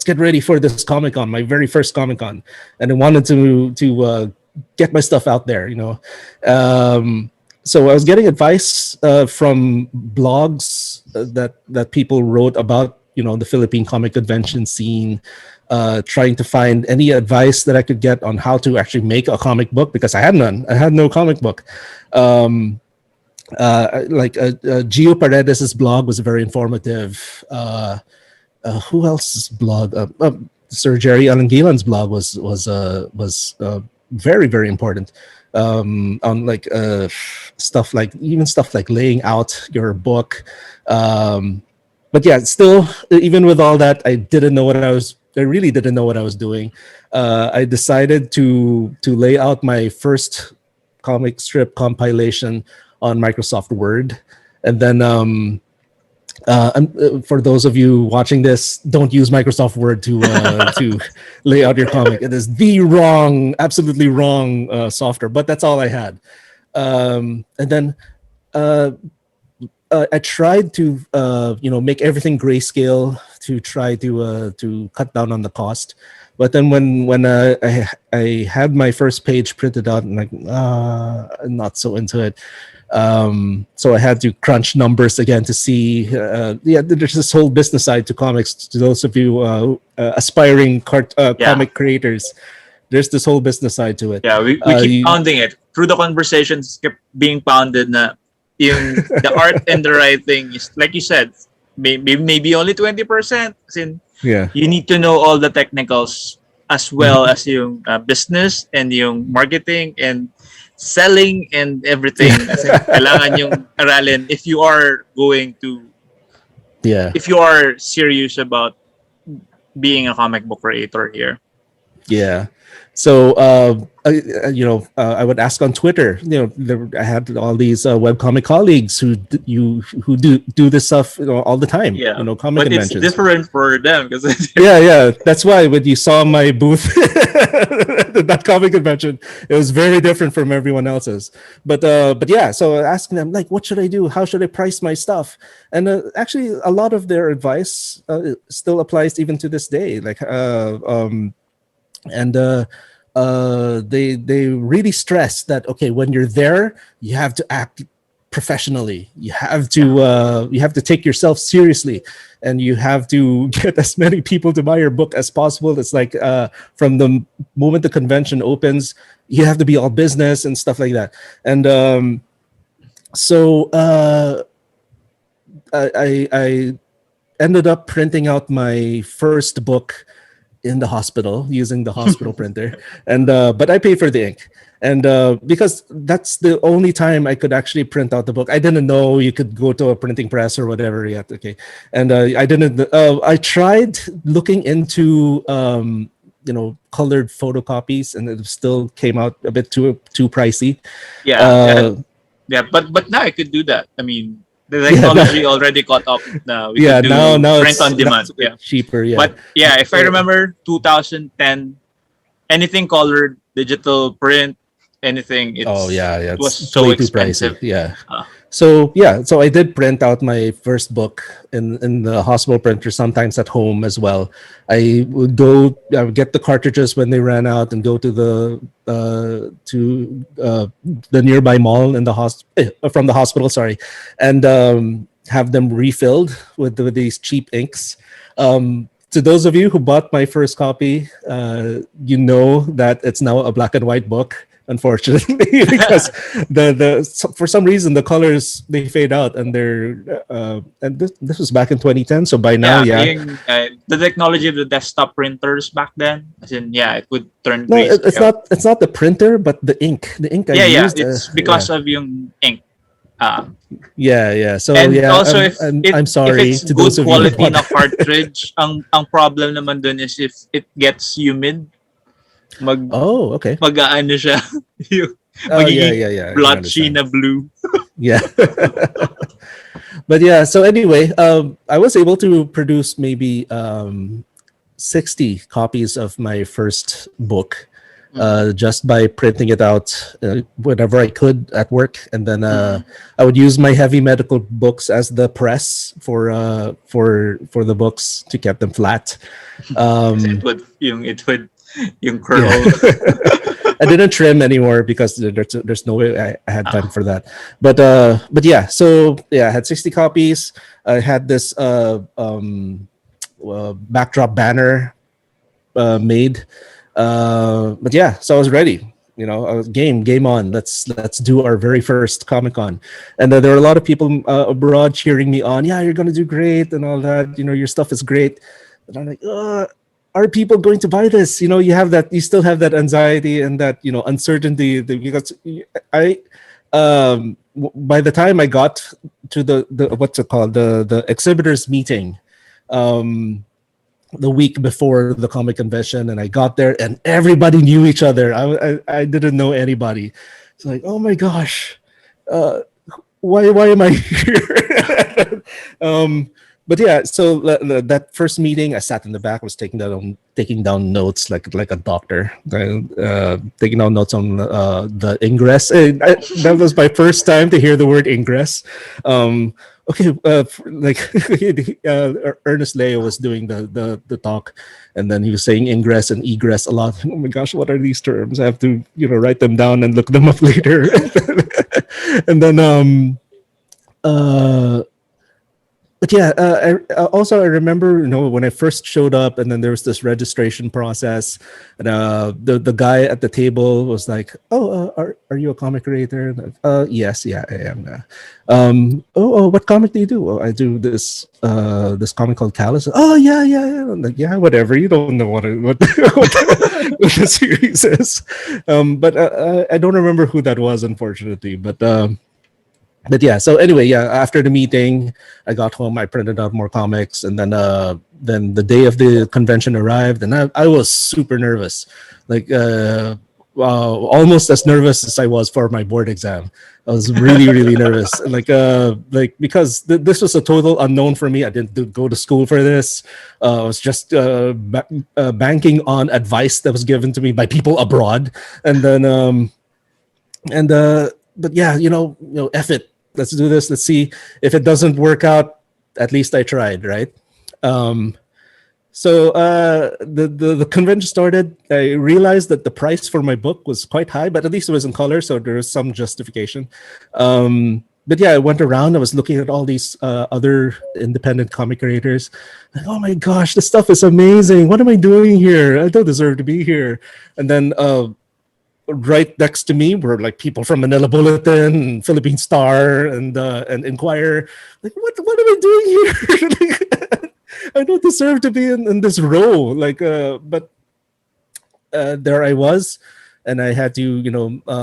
get ready for this Comic Con, my very first Comic Con, and I wanted to get my stuff out there. You know. So I was getting advice from blogs that people wrote about, you know, the Philippine comic convention scene, trying to find any advice that I could get on how to actually make a comic book because I had none. I had no comic book. Gio Paredes's blog was very informative. Who else's blog? Sir Jerry Alangilan's blog was very, very important. On like stuff like laying out your book, but yeah, still, even with all that, I really didn't know what I was doing. I decided to lay out my first comic strip compilation on Microsoft Word, and then for those of you watching this, don't use Microsoft Word to lay out your comic. It is the absolutely wrong software. But that's all I had. And then I tried to make everything grayscale to try to cut down on the cost. But then when I had my first page printed out, and like I'm not so into it. So I had to crunch numbers again to see. There's this whole business side to comics. To those of you aspiring comic creators, there's this whole business side to it. Yeah, we keep pounding it through the conversations. Kept being pounded na the art and the writing is, like you said, maybe only 20%. You need to know all the technicals as well as yung business and yung marketing and selling and everything. Kasi kailangan yung aralin if you are going to, if you are serious about being a comic book creator here. Yeah. So, I would ask on Twitter. I had all these webcomic colleagues who do this stuff, all the time. Yeah. Comic but conventions. It's different for them because yeah. That's why when you saw my booth at that comic convention, it was very different from everyone else's. But yeah. So asking them like, what should I do? How should I price my stuff? And actually, a lot of their advice still applies even to this day. Like they really stress that, okay, when you're there, you have to act professionally. You have to take yourself seriously, and you have to get as many people to buy your book as possible. It's like from the moment the convention opens, you have to be all business and stuff like that. And so I ended up printing out my first book in the hospital using the hospital printer, and but I paid for the ink, and because that's the only time I could actually print out the book. I didn't know you could go to a printing press or whatever yet. Okay, and I didn't. I tried looking into colored photocopies, and it still came out a bit too pricey. But now I could do that. I mean, the technology already caught up now. We could do now print on demand. Cheaper. Yeah. But yeah, if I remember 2010, anything colored, digital print, anything, it was so expensive. Yeah. So I did print out my first book in the hospital printer, sometimes at home as well. I would get the cartridges when they ran out and go to the nearby mall from the hospital, and have them refilled with these cheap inks. To those of you who bought my first copy, you know that it's now a black and white book. unfortunately, because for some reason the colors they fade out, and this was back in 2010. So by now, Yeah, yeah, the technology of the desktop printers back then, as in, yeah, it would turn no, it's grayscale. not the printer, but the ink. The ink I Yeah, yeah, used, it's yeah, because of yung ink. Uh, yeah. So and yeah, also I'm if sorry it's to those good of you who quality bought. na cartridge, ang problem naman dun is if it gets humid, mag Oh, okay. mag-aano siya, yung Oh, yeah, magiging yeah. I can blotchy understand. na blue. Yeah. But yeah, so anyway, I was able to produce maybe 60 copies of my first book Mm, just by printing it out whenever I could at work, and then mm. I would use my heavy medical books as the press for the books to keep them flat. Kasi Um, it would yung yeah. curl. I didn't trim anymore because there's no way I had time Ah, for that. But yeah, so yeah, I had 60 copies. I had this backdrop banner made. But yeah, so I was ready. You know, I was game on. Let's do our very first Comic Con, and there were a lot of people abroad cheering me on. Yeah, you're gonna do great and all that. You know, your stuff is great. And I'm like, are people going to buy this? You know, you still have that anxiety and that uncertainty because I, by the time I got to the what's it called, the exhibitors meeting, um, the week before the comic convention, and I got there and everybody knew each other. I didn't know anybody. It's like, oh my gosh, uh, why am I here? um, but yeah, so that first meeting, I sat in the back, was taking down notes like a doctor, taking down notes on the ingress. That was my first time to hear the word ingress. Okay, like Ernest Leo was doing the talk, and then he was saying ingress and egress a lot. Oh my gosh, what are these terms? I have to write them down and look them up later. And then uh but yeah, also I remember, when I first showed up, and then there was this registration process, and the guy at the table was like, "Oh, are you a comic creator?" And yes, yeah, I am. What comic do you do? Oh, I do this comic called Callus. Oh, yeah. I'm like, yeah, whatever. You don't know what the series is. But I don't remember who that was, unfortunately. But yeah, so anyway, yeah, after the meeting, I got home, I printed out more comics, and then the day of the convention arrived, and I was super nervous, like almost as nervous as I was for my board exam. I was really really nervous, like because this was a total unknown for me. I didn't go to school for this. I was just banking on advice that was given to me by people abroad, and then and but yeah, F it. Let's do this. Let's see if it doesn't work out. At least I tried, right? Um, so the convention started. I realized that the price for my book was quite high, but at least it was in color, so there was some justification. But yeah, I went around. I was looking at all these other independent comic creators. Like, oh my gosh, this stuff is amazing. What am I doing here? I don't deserve to be here. And then right next to me were like people from Manila Bulletin, Philippine Star, and Inquirer. Like, what am I doing here? Like, I don't deserve to be in this row. Like, but there I was, and I had to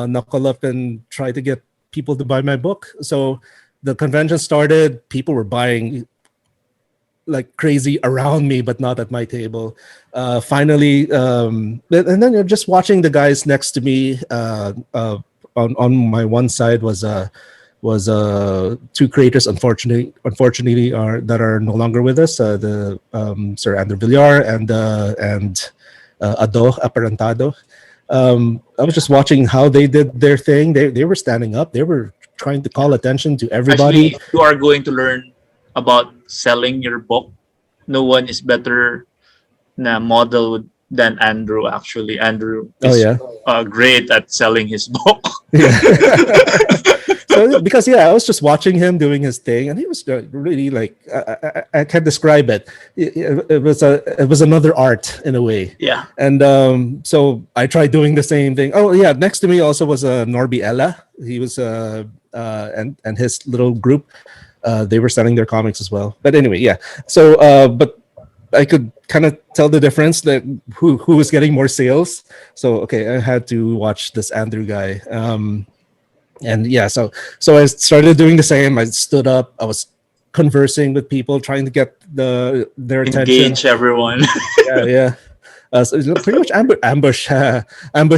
knuckle up and try to get people to buy my book. So the convention started. People were buying like crazy around me, but not at my table. Finally, and then you're just watching the guys next to me. On my one side was two creators, unfortunately are that are no longer with us. The Sir Andrew Villar and Ado Aparentado. I was just watching how they did their thing. They were standing up. They were trying to call Yeah. attention to Especially everybody. if you are going to learn about selling your book, no one is better na model than Andrew. Actually, Andrew Oh is yeah. great at selling his book. Yeah. So because yeah, I was just watching him doing his thing, and he was really like I can't describe it. It was another art in a way. Yeah. And so I tried doing the same thing. Oh yeah, next to me also was Norby Ella. He was and his little group. They were selling their comics as well. But anyway, yeah. So but I could kind of tell the difference that who was getting more sales. So okay, I had to watch this Andrew guy. And yeah, so I started doing the same. I stood up. I was conversing with people, trying to get their attention. Engage everyone. Yeah, yeah. So it's pretty much ambush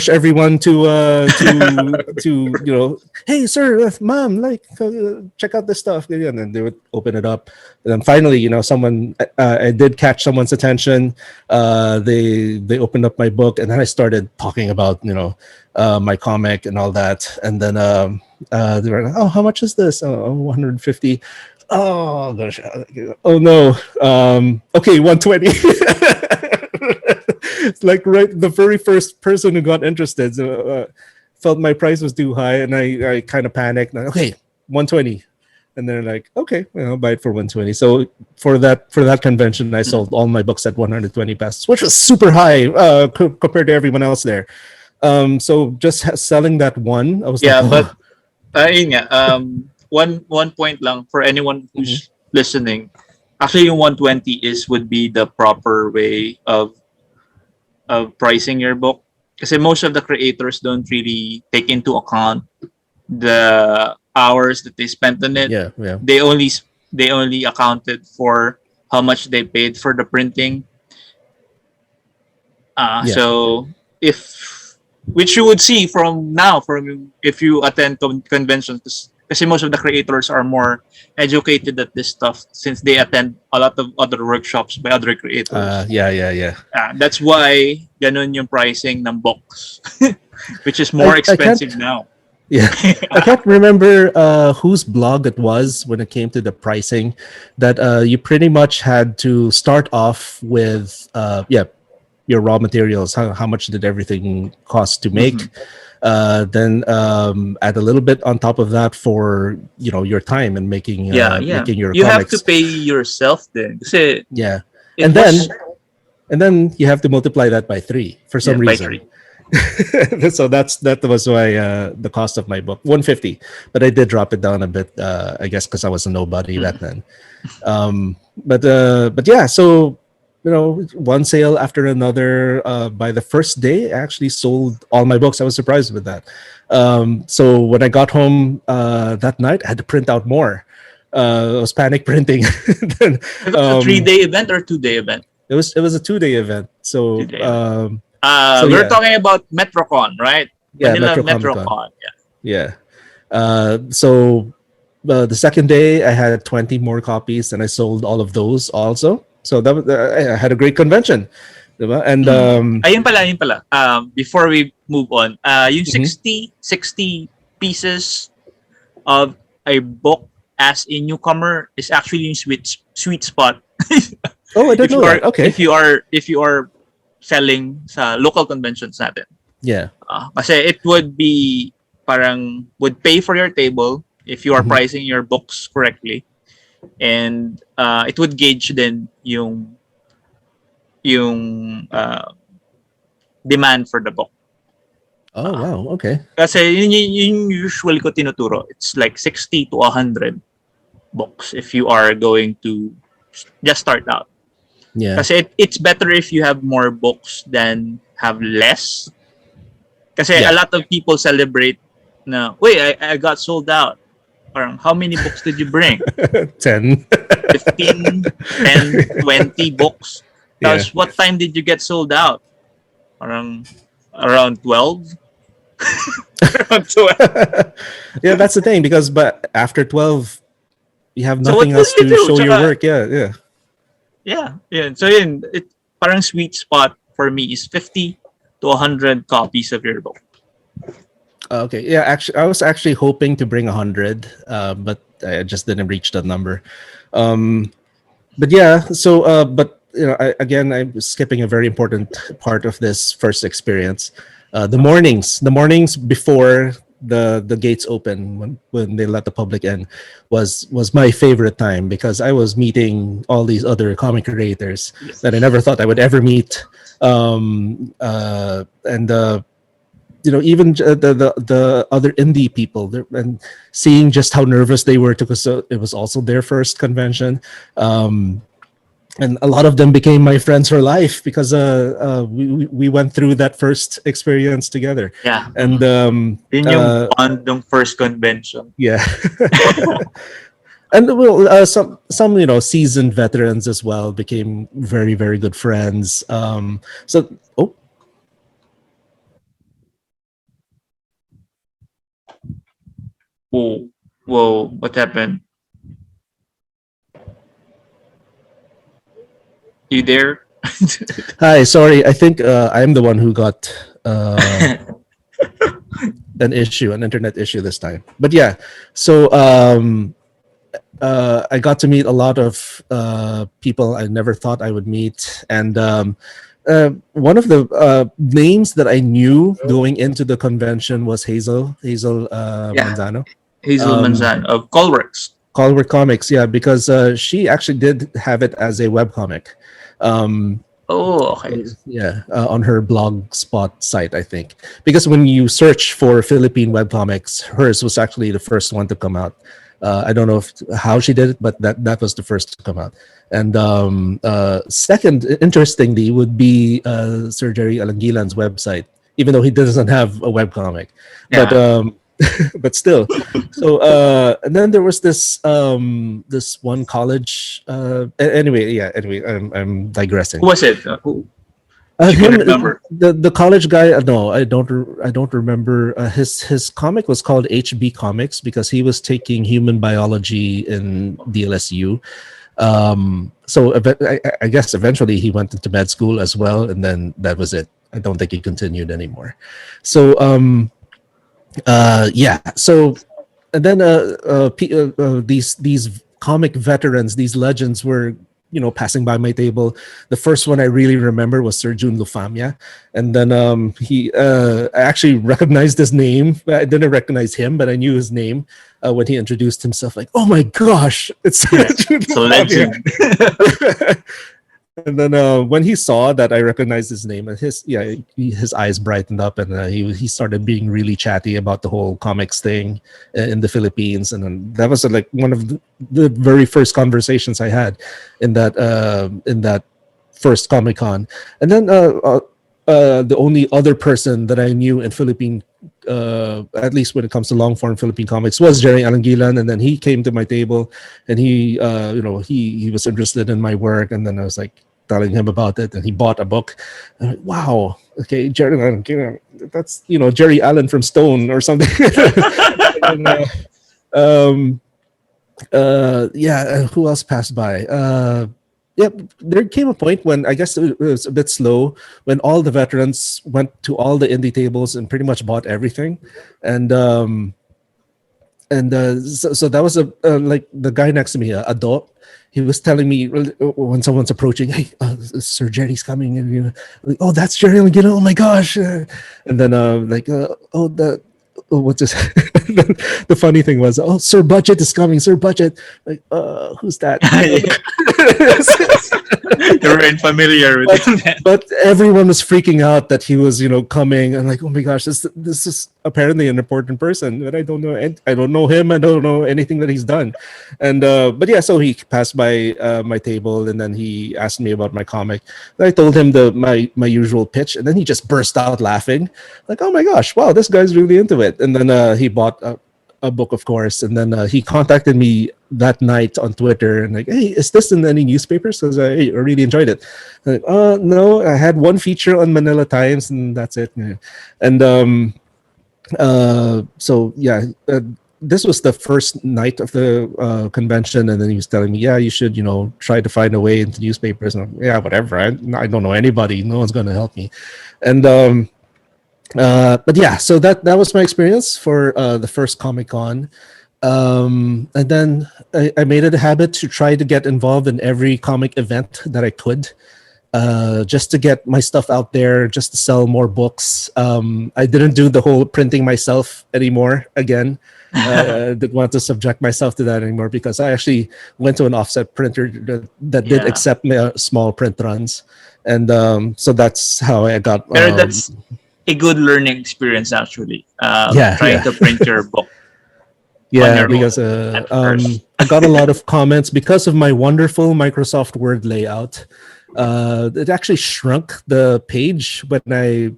everyone to hey sir, mom, like check out this stuff, and then they would open it up, and then finally, someone I did catch someone's attention. They opened up my book, and then I started talking about my comic and all that, and then they were like, oh, how much is this? Oh, 150. Oh gosh, oh no, okay, 120. Like right, the very first person who got interested felt my price was too high, and I kind of panicked. Like, okay, 120, and they're like, okay, I'll buy it for 120. So for that convention, I sold all my books at 120 pesos, which was super high compared to everyone else there. So just selling that one, I was yeah, like, oh. but yun nga, one point lang for anyone who's listening. Actually, yung 120 would be the proper way of pricing your book, kasi most of the creators don't really take into account the hours that they spent on it. Yeah, yeah. They only accounted for how much they paid for the printing. So which you would see from if you attend conventions, kasi most of the creators are more educated at this stuff since they attend a lot of other workshops by other creators. Yeah. That's why ganun yung pricing ng books, which is more expensive now. Yeah, I can't remember whose blog it was when it came to the pricing, that you pretty much had to start off with your raw materials. How much did everything cost to make? Then add a little bit on top of that for your time and making making your you comics. have to pay yourself then. Kasi yeah, and then you have to multiply that by 3 for some reason. So that was why the cost of my book 150, but I did drop it down a bit, I guess because I was a nobody back then. But yeah, so one sale after another. By the first day, I actually sold all my books. I was surprised with that. So when I got home that night, I had to print out more. I was panic printing. Then, it was a 3-day event or 2-day event? It was a 2-day event. So, we're talking about MetroCon, right? Yeah, Manila MetroCon. Yeah. So the second day, I had 20 more copies, and I sold all of those also. So that was, I had a great convention, diba? And ayun pala. Before we move on, yung 60 pieces of a book as a newcomer is actually yung sweet spot. Oh, I didn't know that. Okay. If you are selling sa local conventions natin. Yeah. Kasi it would be would pay for your table if you are pricing your books correctly. And it would gauge then yung demand for the book. Oh wow, okay. Kasi yun usually ko tinuturo. It's like 60 to 100 books if you are going to just start out. Yeah. Kasi it's better if you have more books than have less. Kasi a lot of people celebrate na, wait, I got sold out. Parang, how many books did you bring? 10. 15, 10, 20 books. Tapos, what time did you get sold out? Parang, around 12? Around 12. Yeah, that's the thing, because but after 12, you have nothing else to show your work. Yeah. So parang sweet spot for me is 50 to 100 copies of your book. Okay. Yeah, actually, I was actually hoping to bring 100, but I just didn't reach that number. But yeah, so but I'm skipping a very important part of this first experience. The mornings before the gates open when they let the public in was my favorite time, because I was meeting all these other comic creators that I never thought I would ever meet. And even the other indie people there, and seeing just how nervous they were, because it was also their first convention. And a lot of them became my friends for life, because we went through that first experience together. Yeah. And Yun yung bond ng first convention. yeah. And well, some seasoned veterans as well became very, very good friends. So Whoa, what happened? You there? hi, sorry, I think I'm the one who got an internet issue this time. But yeah, so I got to meet a lot of people I never thought I would meet. And one of the names that I knew going into the convention was Hazel Manzano. Hazel Manzano of Colworks. Colwork Comics, yeah, because she actually did have it as a webcomic. Okay. Yeah, on her blogspot site, I think. Because when you search for Philippine webcomics, hers was actually the first one to come out. I don't know how she did it, but that was the first to come out. And second, interestingly, would be Sir Jerry Alangilan's website, even though he doesn't have a webcomic. Yeah. But still. So and then there was this one college. Anyway, I'm digressing. Who was it? Who? Remember the college guy? No, I don't remember. His comic was called HB Comics because he was taking human biology in DLSU. So I guess eventually he went into med school as well, and then that was it. I don't think he continued anymore. So yeah. So and then these comic veterans, these legends were passing by my table. The first one I really remember was Sir Jun Lufamia, and then I actually recognized his name. I didn't recognize him, but I knew his name when he introduced himself. Like, oh my gosh, it's Sir Jun Lufamia. And then when he saw that I recognized his name, and his eyes brightened up, and he started being really chatty about the whole comics thing in the Philippines. And then that was like one of the very first conversations I had in that first Comic-Con. And then the only other person that I knew in Philippine, at least when it comes to long form Philippine comics, was Jerry Alangilan. And then he came to my table, and he was interested in my work. And then I was like telling him about it, and he bought a book. I'm like, wow, okay, Jerry Alangilan, that's Jerry Allen from Stone or something. And, who else passed by? Yeah, there came a point when I guess it was a bit slow, when all the veterans went to all the indie tables and pretty much bought everything. And so that was like the guy next to me, Ado. He was telling me when someone's approaching, hey, Sir Jerry's coming, and like, oh, that's Jerry, oh my gosh. And then what's this? The funny thing was, oh, Sir Budget is coming. Sir Budget, like, who's that? You weren't familiar with him. But everyone was freaking out that he was, coming, and like, oh my gosh, this is apparently an important person, but I don't know him. I don't know anything that he's done. And but yeah, so he passed by my table, and then he asked me about my comic. And I told him my usual pitch, and then he just burst out laughing, like, oh my gosh, wow, this guy's really into it. And then he bought a book, of course, and then he contacted me that night on Twitter, and like, hey, is this in any newspapers? Because I really enjoyed it. I'm like, no, I had one feature on Manila Times, and that's it. And so yeah, this was the first night of the convention, and then he was telling me, yeah, you should try to find a way into newspapers. And I'm, yeah, whatever. I don't know anybody. No one's going to help me. And but yeah, so that was my experience for the first Comic-Con. And then I made it a habit to try to get involved in every comic event that I could. just to get my stuff out there, just to sell more books. I didn't do the whole printing myself anymore again. Didn't want to subject myself to that anymore because I actually went to an offset printer that did Yeah. accept my small print runs. And so that's how I got. Pero that's a good learning experience, actually. Yeah, Trying yeah. to print your book. Yeah, your because own at first. I got a lot of comments because of my wonderful Microsoft Word layout. It actually shrunk the page when I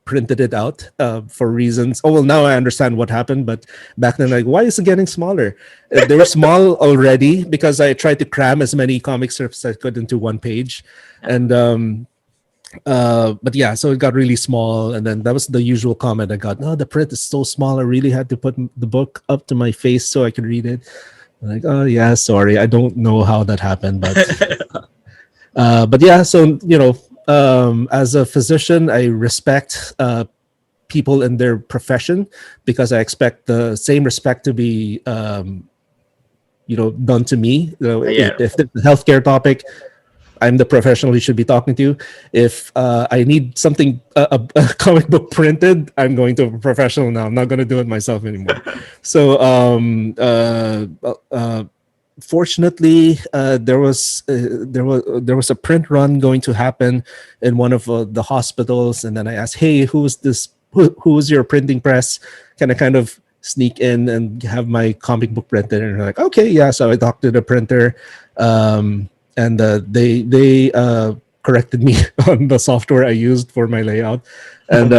printed it out for reasons. Oh well, now I understand what happened. But back then, like, why is it getting smaller? They were small already because I tried to cram as many comic strips as I could into one page, and but yeah, so it got really small, and then that was the usual comment I got. No, the print is so small. I really had to put the book up to my face so I could read it. I'm like, oh yeah, sorry, I don't know how that happened, but yeah. So as a physician, I respect people in their profession because I expect the same respect to be done to me. Yeah. If it's a healthcare topic, I'm the professional you should be talking to. If I need something, a comic book printed, I'm going to a professional now. I'm not going to do it myself anymore. So, fortunately, there was a print run going to happen in one of the hospitals, and then I asked, "Hey, who's this? Who's your printing press? Can I kind of sneak in and have my comic book printed?" And they're like, "Okay, yeah." So I talked to the printer. And they corrected me on the software I used for my layout, and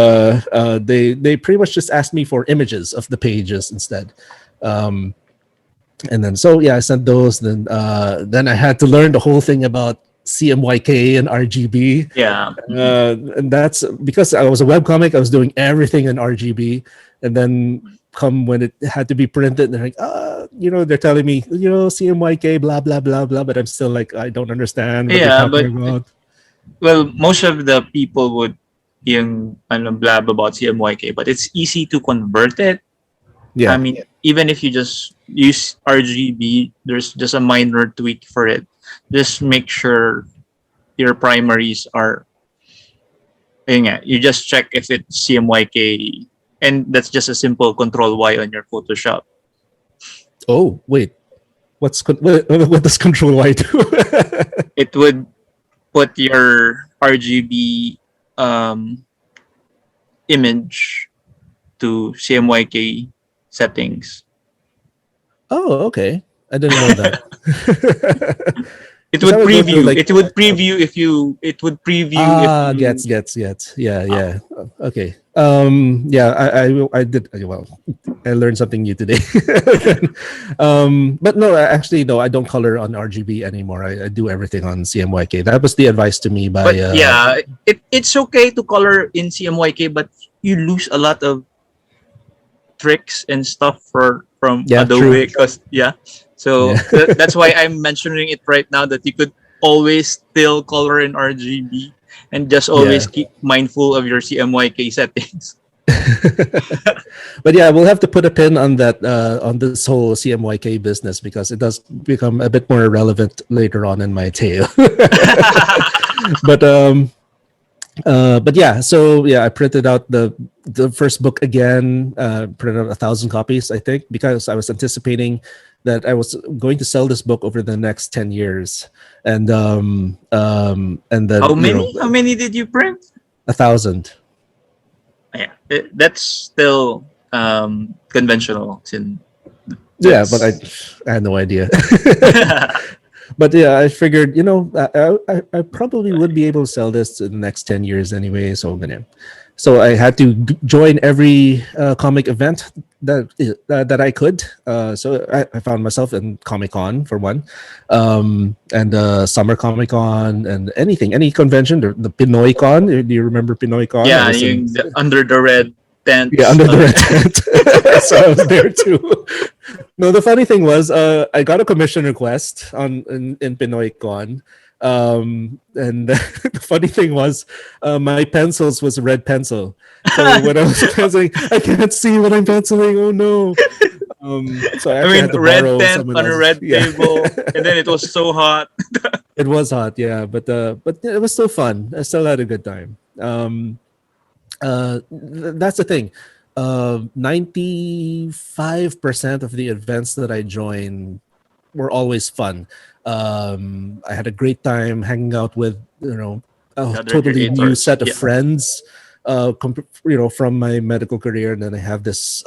they pretty much just asked me for images of the pages instead. And then so yeah, I sent those. Then I had to learn the whole thing about CMYK and RGB. Yeah. And that's because I was a webcomic. I was doing everything in RGB, and then come when it had to be printed, they're like, they're telling me, CMYK, blah blah blah blah, but I'm still like, I don't understand what they're talking about. Well, most of the people would blab about CMYK, but it's easy to convert it. Yeah, I mean, even if you just use RGB, there's just a minor tweak for it. Just make sure your primaries are. You just check if it's CMYK, and that's just a simple Control Y on your Photoshop. Oh wait, what does Control Y do? It would put your RGB image to CMYK settings. Oh, okay. I didn't know that. It would preview. It would preview if you. It would preview. Gets. Yeah. Okay. Yeah. I did. Well, I learned something new today. But no, actually, no. I don't color on RGB anymore. I do everything on CMYK. That was the advice to me by. But yeah, it's okay to color in CMYK, but you lose a lot of tricks and stuff from Adobe because So that's why I'm mentioning it right now, that you could always still color in RGB and just always keep mindful of your CMYK settings. But yeah, we'll have to put a pin on that on this whole CMYK business because it does become a bit more relevant later on in my tale. But yeah, so yeah, I printed out the first book again, printed out 1,000 copies, I think, because I was anticipating that I was going to sell this book over the next 10 years. And then how many did you print? 1,000. Yeah, that's still conventional. Yeah, but I had no idea. But yeah, I figured, I probably would be able to sell this in the next 10 years anyway. So I had to join every comic event that I could. So I found myself in Comic Con for one, and Summer Comic Con, and any convention. The Pinoy Con. Do you remember Pinoy Con? Yeah, under the red tent. Yeah, under the red tent. So I was there too. No, the funny thing was, I got a commission request in Pinoy Con. And the funny thing was, my pencils was a red pencil. So when I was penciling, I can't see what I'm penciling. Oh no! So I had to red borrow tent on a red table, and then it was so hot. It was hot, yeah, but it was still fun. I still had a good time. That's the thing. 95% of the events that I joined were always fun. I had a great time hanging out with a The other totally new creators. set of Yeah. friends. From my medical career, and then I have this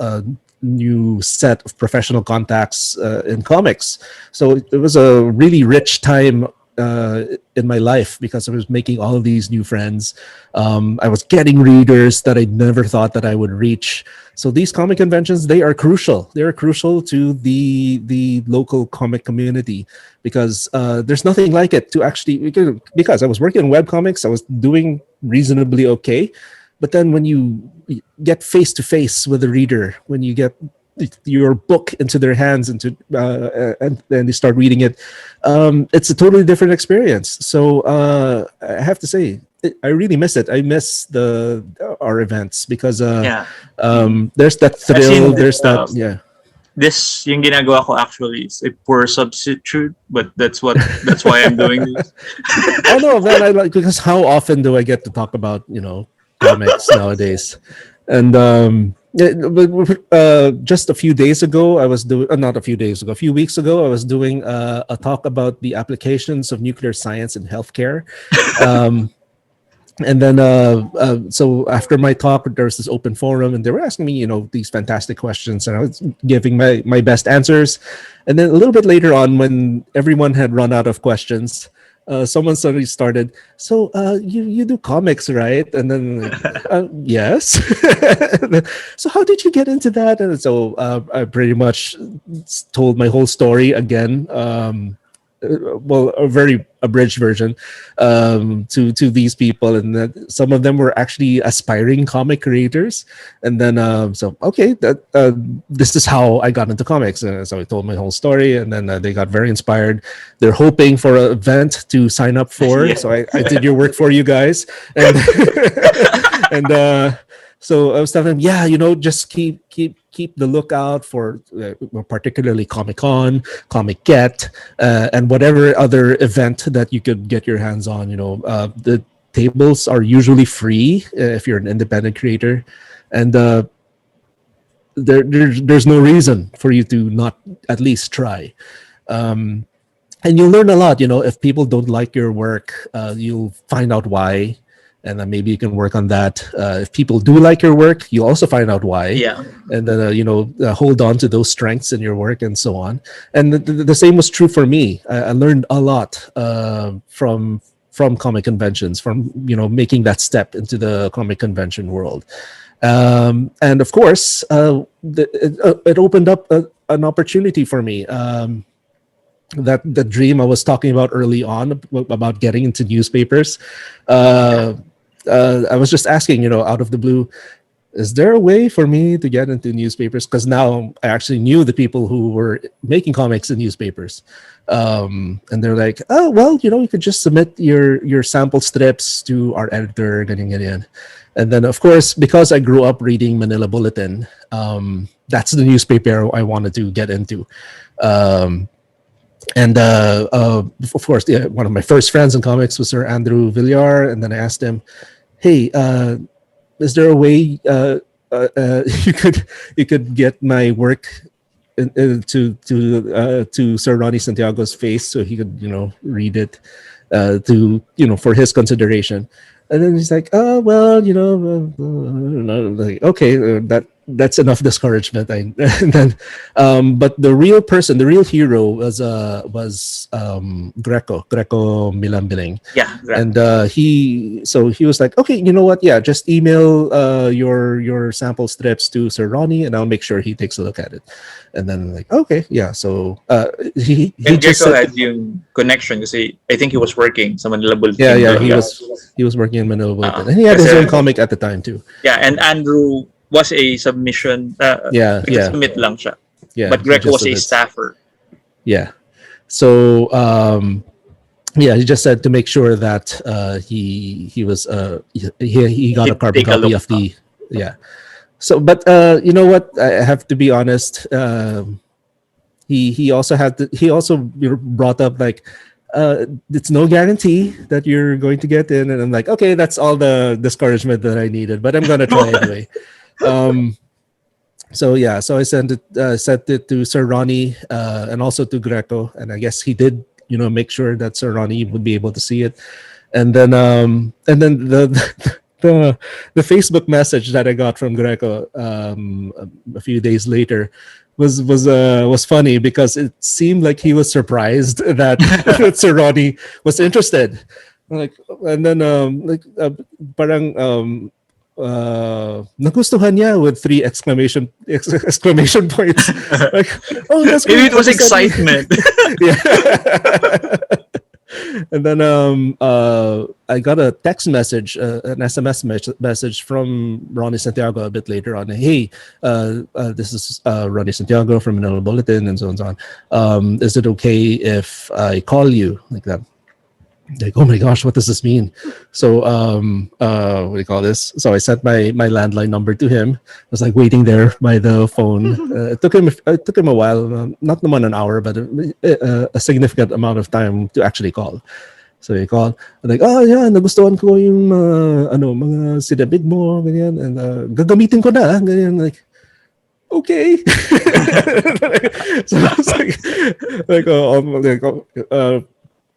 new set of professional contacts in comics. So it was a really rich time in my life because I was making all of these new friends. I was getting readers that I never thought that I would reach. So these comic conventions, they are crucial. They are crucial to the local comic community because there's nothing like it to actually, because I was working in web comics, I was doing reasonably okay. But then when you get face to face with a reader, when you get your book into their hands and then they start reading it, it's a totally different experience. So I have to say, I really miss it. I miss the our events because Yeah. there's that I've thrill. seen There's that, yeah. this yung ginagawa ko actually is a poor substitute, but that's why I'm doing this. Oh no, man! I like because how often do I get to talk about comics nowadays? And just a few days ago, I was doing not a few days ago, a few weeks ago, I was doing a talk about the applications of nuclear science in healthcare. And then so after my talk, there was this open forum and they were asking me these fantastic questions, and I was giving my best answers. And then a little bit later on, when everyone had run out of questions, someone suddenly started, so you do comics, right? And then yes. So how did you get into that? And so I pretty much told my whole story again, well, a very abridged version, to these people, and that some of them were actually aspiring comic creators. And then so okay, that this is how I got into comics. So I told my whole story, and then they got very inspired. They're hoping for an event to sign up for. Yeah. So I did your work for you guys, and and so I was telling them, yeah, just keep the lookout for particularly Comic Con, Comic Get, and whatever other event that you could get your hands on. The tables are usually free if you're an independent creator, and there's no reason for you to not at least try. And you'll learn a lot. If people don't like your work, you'll find out why, and then maybe you can work on that. If people do like your work, you also find out why. Yeah. And then hold on to those strengths in your work and so on. And the same was true for me. I learned a lot from comic conventions, from making that step into the comic convention world. And of course, it opened up an opportunity for me. That the dream I was talking about early on about getting into newspapers. I was just asking, out of the blue, is there a way for me to get into newspapers? Because now I actually knew the people who were making comics in newspapers. And they're like, oh, well, you could just submit your sample strips to our editor, ganyan. And then, of course, because I grew up reading Manila Bulletin, that's the newspaper I wanted to get into. And of course, one of my first friends in comics was Sir Andrew Villar. And then I asked him, hey, is there a way you could get my work to Sir Ronnie Santiago's face so he could read it for his consideration? And then he's like, oh, well, like, okay, that's enough discouragement. And then, but the real person, the real hero was Greco Milambiling. Yeah. Exactly. And he was like, okay, you know what? Yeah, just email your sample strips to Sir Ronnie, and I'll make sure he takes a look at it. And then like, okay, yeah. So he And just Gecko said, had yung connection kasi I think he was working sa Manila Bulletin. yeah, talaga. he was working in Manila Bulletin, and he had his Kasi- own comic at the time too. Yeah, and Andrew was a submission. Yeah. Submit lang siya. Yeah, But he Greco just was a submits. staffer. Yeah. So yeah, he just said to make sure that he was he got a He'd carbon take a copy look. of the yeah. So, but you know what? I have to be honest. He also brought up like, it's no guarantee that you're going to get in. And I'm like, okay, that's all the discouragement that I needed, but I'm gonna try anyway. Um, so yeah, so I sent it to Sir Ronnie and also to Greco, and I guess he did, make sure that Sir Ronnie would be able to see it. And then the the Facebook message that I got from Greco a few days later was funny because it seemed like he was surprised that, that Sir Ronnie was interested. Like, and then parang nagustuhan niya with three exclamation points. Like, oh, that's Maybe great. it was excitement. Yeah. And then I got a text message, an SMS message from Ronnie Santiago a bit later on. Hey, this is Ronnie Santiago from Manila Bulletin, and so on and so on. Is it okay if I call you like that? Like, oh my gosh, what does this mean? So what do you call this? So I sent my landline number to him. I was like waiting there by the phone. It took him a while, not naman an hour, but a significant amount of time to actually call. So he called. I'm like, oh yeah, nagustuhan ko yung mga sinabit mo, ganyan, and gagamitin ko na, ganyan, like, okay. So I was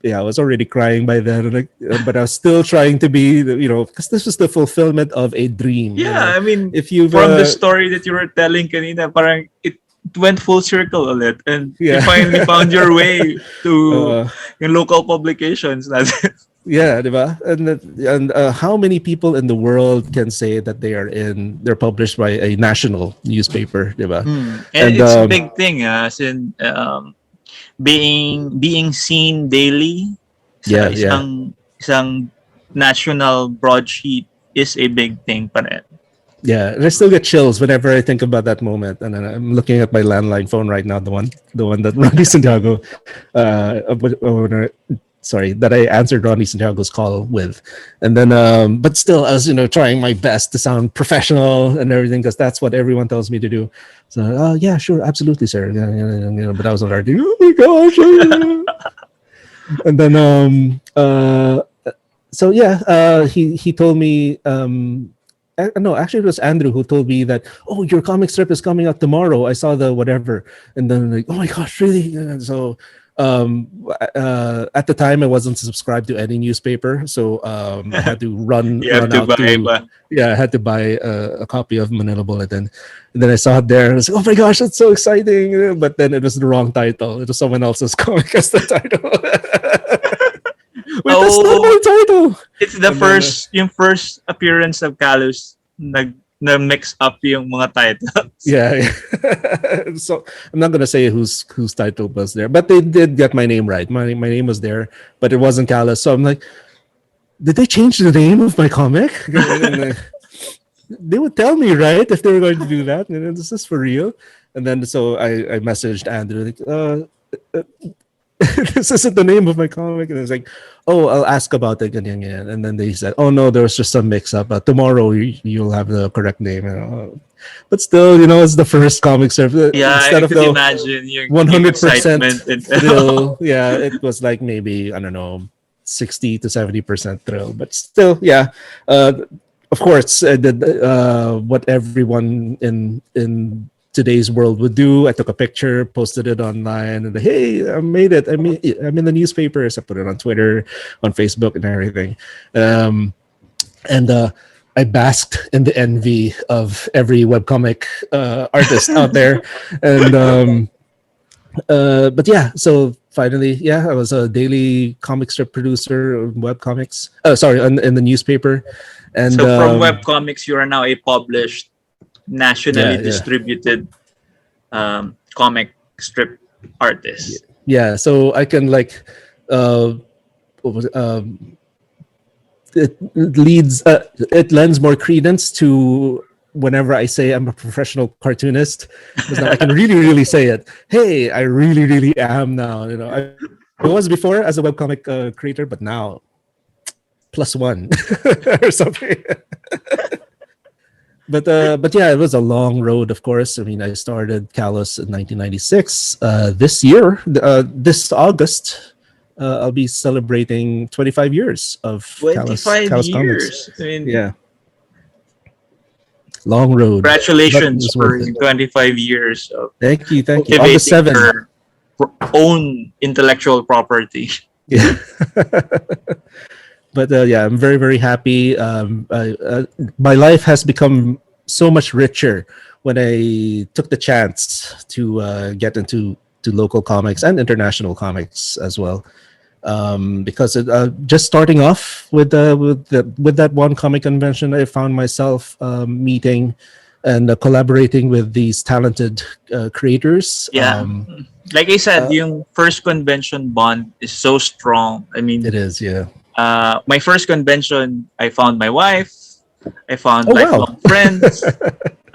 yeah, I was already crying by then, but I was still trying to be, because this was the fulfillment of a dream. Yeah, I mean, if you from the story that you were telling kanina, parang it went full circle ulit, and you Yeah. finally found your way to yung local publications. Yeah, diba? And how many people in the world can say that they're published by a national newspaper, diba? And it's a big thing, as in being seen daily sa isang national broadsheet is a big thing pa rin. Yeah, and I still get chills whenever I think about that moment. And then I'm looking at my landline phone right now, the one that Ronnie Santiago, that I answered Ronnie Santiago's call with. And then, but still, I was, trying my best to sound professional and everything, because that's what everyone tells me to do. So, yeah, sure, absolutely, sir. But I was already, oh my gosh. And then, so yeah, he told me, no, actually it was Andrew who told me that, oh, your comic strip is coming out tomorrow. I saw the whatever. And then like, oh my gosh, really? And so at the time I wasn't subscribed to any newspaper, so I had to I had to buy a copy of Manila Bulletin. And then I saw it there and I was like, oh my gosh, that's so exciting. But then it was the wrong title. It was someone else's comic as the title. Wait, that's not my title. It's the first appearance of Carlos na mix up yung mga titles. Yeah. So I'm not gonna say whose title was there, but they did get my name right. My name was there, but it wasn't Carlos. So I'm like, did they change the name of my comic? They would tell me, right, if they were going to do that. And this is for real. And then so I messaged Andrew like, this isn't the name of my comic. And I was like, oh, I'll ask about it. And then they said, oh no, there was just some mix up. Tomorrow you'll have the correct name. But still, it's the first comic strip. Yeah, instead I could imagine your 100% thrill. Yeah, it was like maybe, I don't know, 60 to 70% thrill. But still, yeah. Of course, what everyone in today's world would do. I took a picture, posted it online, and hey, I made it. I'm in the newspapers. I put it on Twitter, on Facebook, and everything. And I basked in the envy of every webcomic artist out there. And but yeah, so finally, yeah, I was a daily comic strip producer of webcomics. In the newspaper. And so from webcomics, you are now a published, nationally distributed comic strip artist. Yeah, so I can like it lends more credence to whenever I say I'm a professional cartoonist, because now I can really say it. Hey, I really am now. I was before as a webcomic creator, but now +1 or something. But yeah, it was a long road, of course. I mean, I started Callus in 1996. This year, this August, I'll be celebrating 25 years of 25 Callus Comics. years. I mean, Yeah, long road, but congratulations it's for worth it. 25 years of Thank you, thank you. On the cultivating 7th. your own intellectual property. Yeah. But yeah, I'm very, very happy. My life has become so much richer when I took the chance to get into local comics and international comics as well. Because just starting off with that one comic convention, I found myself meeting and collaborating with these talented creators. Yeah. Like I said, Uh, yung first convention bond is so strong. I mean, it is, yeah. my first convention, I found my wife. I found Oh wow. lifelong friends.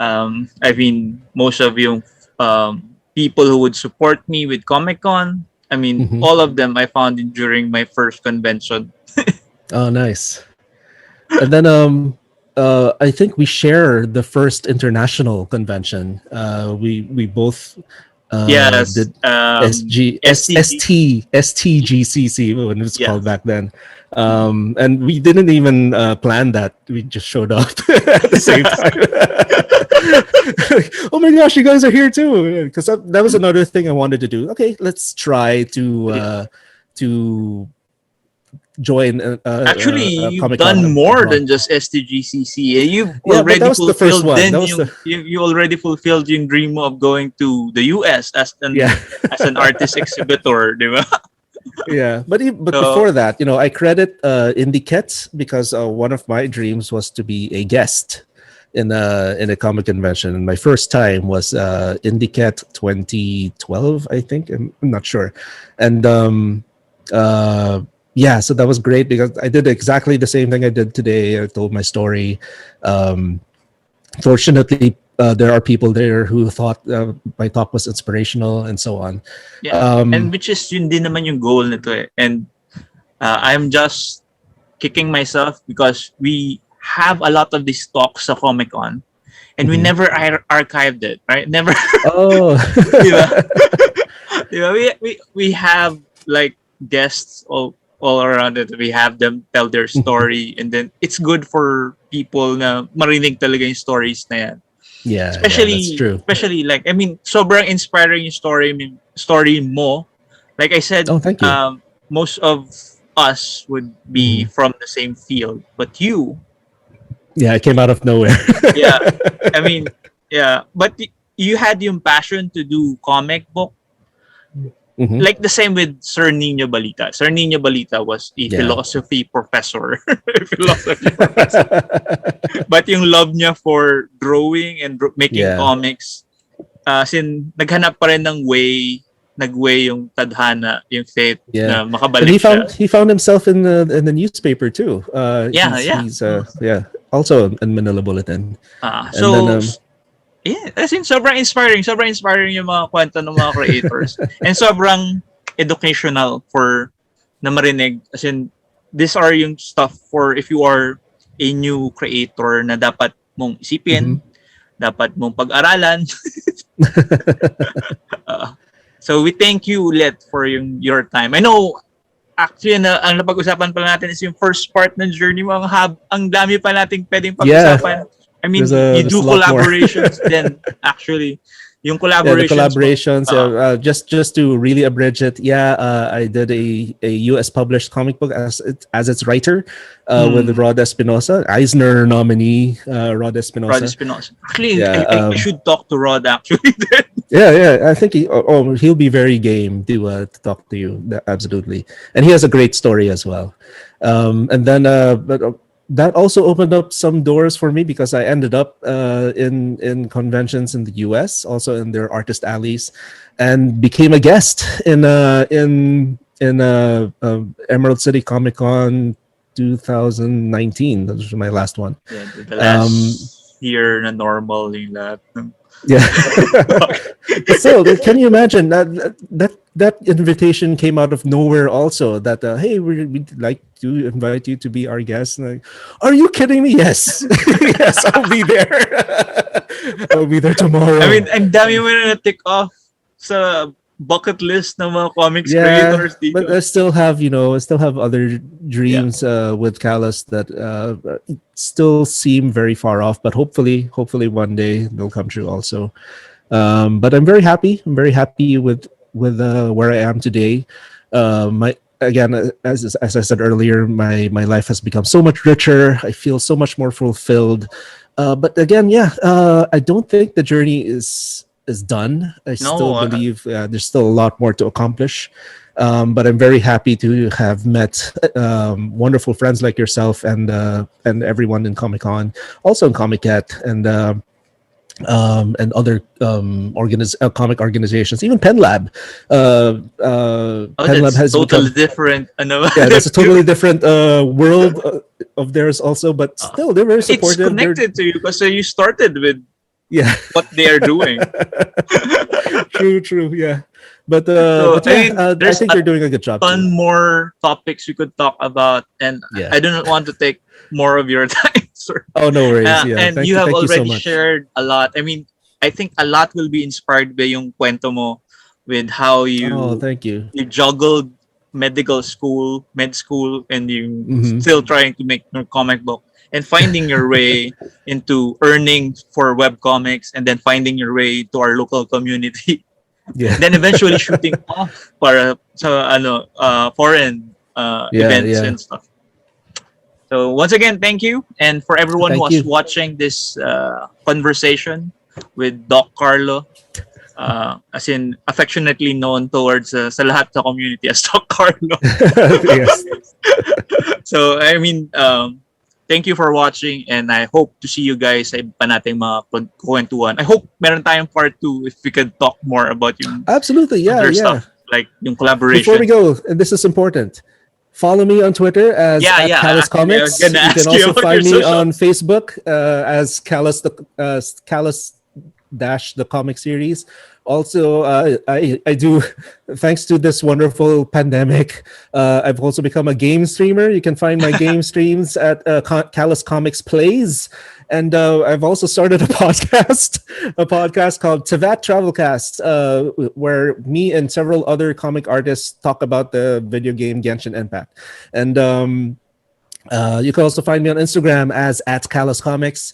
I mean, most of yung people who would support me with Comic Con. I mean, Mhm. all of them I found during my first convention. Oh, nice. And then I think we share the first international convention. We both Yes. did STGCC when it was called Yes. back then. And we didn't even plan that. We just showed up at the same time. Oh my gosh, you guys are here too! Because that was another thing I wanted to do. Okay, let's try to join Actually, a you've Comic Con done more abroad. than just STGCC. You've Yeah, but that already was the first fulfilled one. then That was the you already fulfilled your dream of going to the US yeah. as an artist exhibitor, di ba? Yeah, but So, before that, I credit Indiket because one of my dreams was to be a guest in a comic convention, and my first time was Indiket 2012, I think. I'm not sure, and yeah, so that was great because I did exactly the same thing I did today. I told my story. Fortunately, there are people there who thought my talk was inspirational and so on. yeah. And which is yun din naman yung goal nito eh. And I'm just kicking myself because we have a lot of these talks sa Comic Con and we Mhm. never archived it, right? Never. Oh, Di ba? Di ba? We have like guests all around it. We have them tell their story and then it's good for people na marinig talaga yung stories na yan. yeah, that's true. Especially like, I mean, sobrang inspiring yung story mo. Like I said, Oh, thank you. most of us would be from the same field, but you, Yeah, it came out of nowhere. yeah, I mean, yeah, but you had yung passion to do comic book. Mhm. Like the same with Sir Nino Balita. Sir Nino Balita was a Yeah. philosophy professor. But yung love niya for drawing and making Yeah. comics, naghanap pa rin ng nagway yung tadhana, yung faith Yeah. na And makabalik he found himself in the newspaper too. Yeah, he's also in Manila Bulletin. So, then, yeah, as in, sobrang inspiring yung mga kwento ng mga creators. And sobrang educational for na marinig. As in, these are yung stuff for if you are a new creator na dapat mong isipin, dapat mong pag-aralan. So we thank you ulit for your time. I know, actually, ang napag-usapan pala natin is yung first part ng journey mo. Ang dami pa nating pwedeng pag-usapan. I mean, you do collaborations then actually. Yung collaborations. Yeah, the collaborations. Just to really abridge it. Yeah, I did a US published comic book as its writer with Rod Espinosa, Eisner nominee Rod Espinosa. Actually, I should talk to Rod actually. Yeah. I think he'll be very game to talk to you. Absolutely, and he has a great story as well. And then, but that also opened up some doors for me because I ended up in conventions in the US, also in their artist alleys, and became a guest in Emerald City Comic Con 2019. That was my last one. Yeah, the last year na normal yung lahat. Yeah. So can you imagine that invitation came out of nowhere also that hey, we'd like to invite you to be our guest. Like, are you kidding me? Yes. Yes, I'll be there. I'll be there tomorrow. I mean, ang dami mo na tick off sa bucket list ng mga comics Yeah, creators but dito. I still have other dreams with Callus that still seem very far off, but hopefully one day they'll come true also. But I'm very happy. I'm very happy with where I am today. My again, as I said earlier, my life has become so much richer. I feel so much more fulfilled. But again, I don't think the journey is done. I still No, believe there's still a lot more to accomplish. But I'm very happy to have met wonderful friends like yourself and everyone in Comic Con, also in Comic Cat, and other comic organizations, even Pen Lab. oh, Pen Lab that's has totally become, different. Ano, yeah, that's a totally different world of theirs also, but still they're very it's supportive. They're connected to you because you started with yeah, what they are doing. true, yeah. So But I yeah, mean, I there's think a they're doing a good job too. ton more topics we could talk about, and Yeah. I do not want to take more of your time, sir. Oh, no worries. Yeah, And you have thank you so already much. shared a lot. I mean, I think a lot will be inspired by yung kwento mo with how Oh, you thank you. you juggled med school, and you Hmm. still trying to make your comic book and finding your way into earning for web comics, and then finding your way to our local community. Yeah, Then eventually shooting off para sa foreign yeah, events yeah. and stuff. So once again, thank you, and for everyone who Thank was you. watching this conversation with Doc Carlo, as in affectionately known towards sa lahat sa community as Doc Carlo. Yes. So I mean, thank you for watching, and I hope to see you guys sa iba pa nating mga kwentuhan. I hope meron tayong part 2 if we could talk more about yung Absolutely. Yeah, other yeah. stuff like yung Before we collaboration. go, and this is important, follow me on Twitter as Yeah, at yeah. Callus Actually, I was Comics. gonna You can ask you also about your find me social. on Facebook as Callus dash the comic series. Also, I do, thanks to this wonderful pandemic, I've also become a game streamer. You can find my game streams at Callus Comics Plays. And I've also started a podcast called Tavat Travelcast, where me and several other comic artists talk about the video game Genshin Impact. And you can also find me on Instagram as at Callus Comics.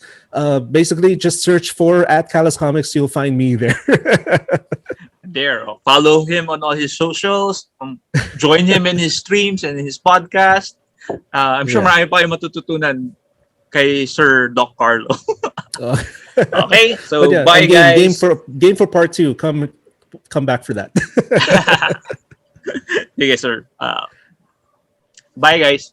Basically, just search for at Callus Comics. You'll find me there. There, follow him on all his socials. Join him in his streams and in his podcast. I'm sure Yeah. marami pa kayong matututunan kay Sir Doc Carlo. Uh, Okay, so but yeah, bye and game guys. for part 2. Come back for that. Sige, sir. Bye guys.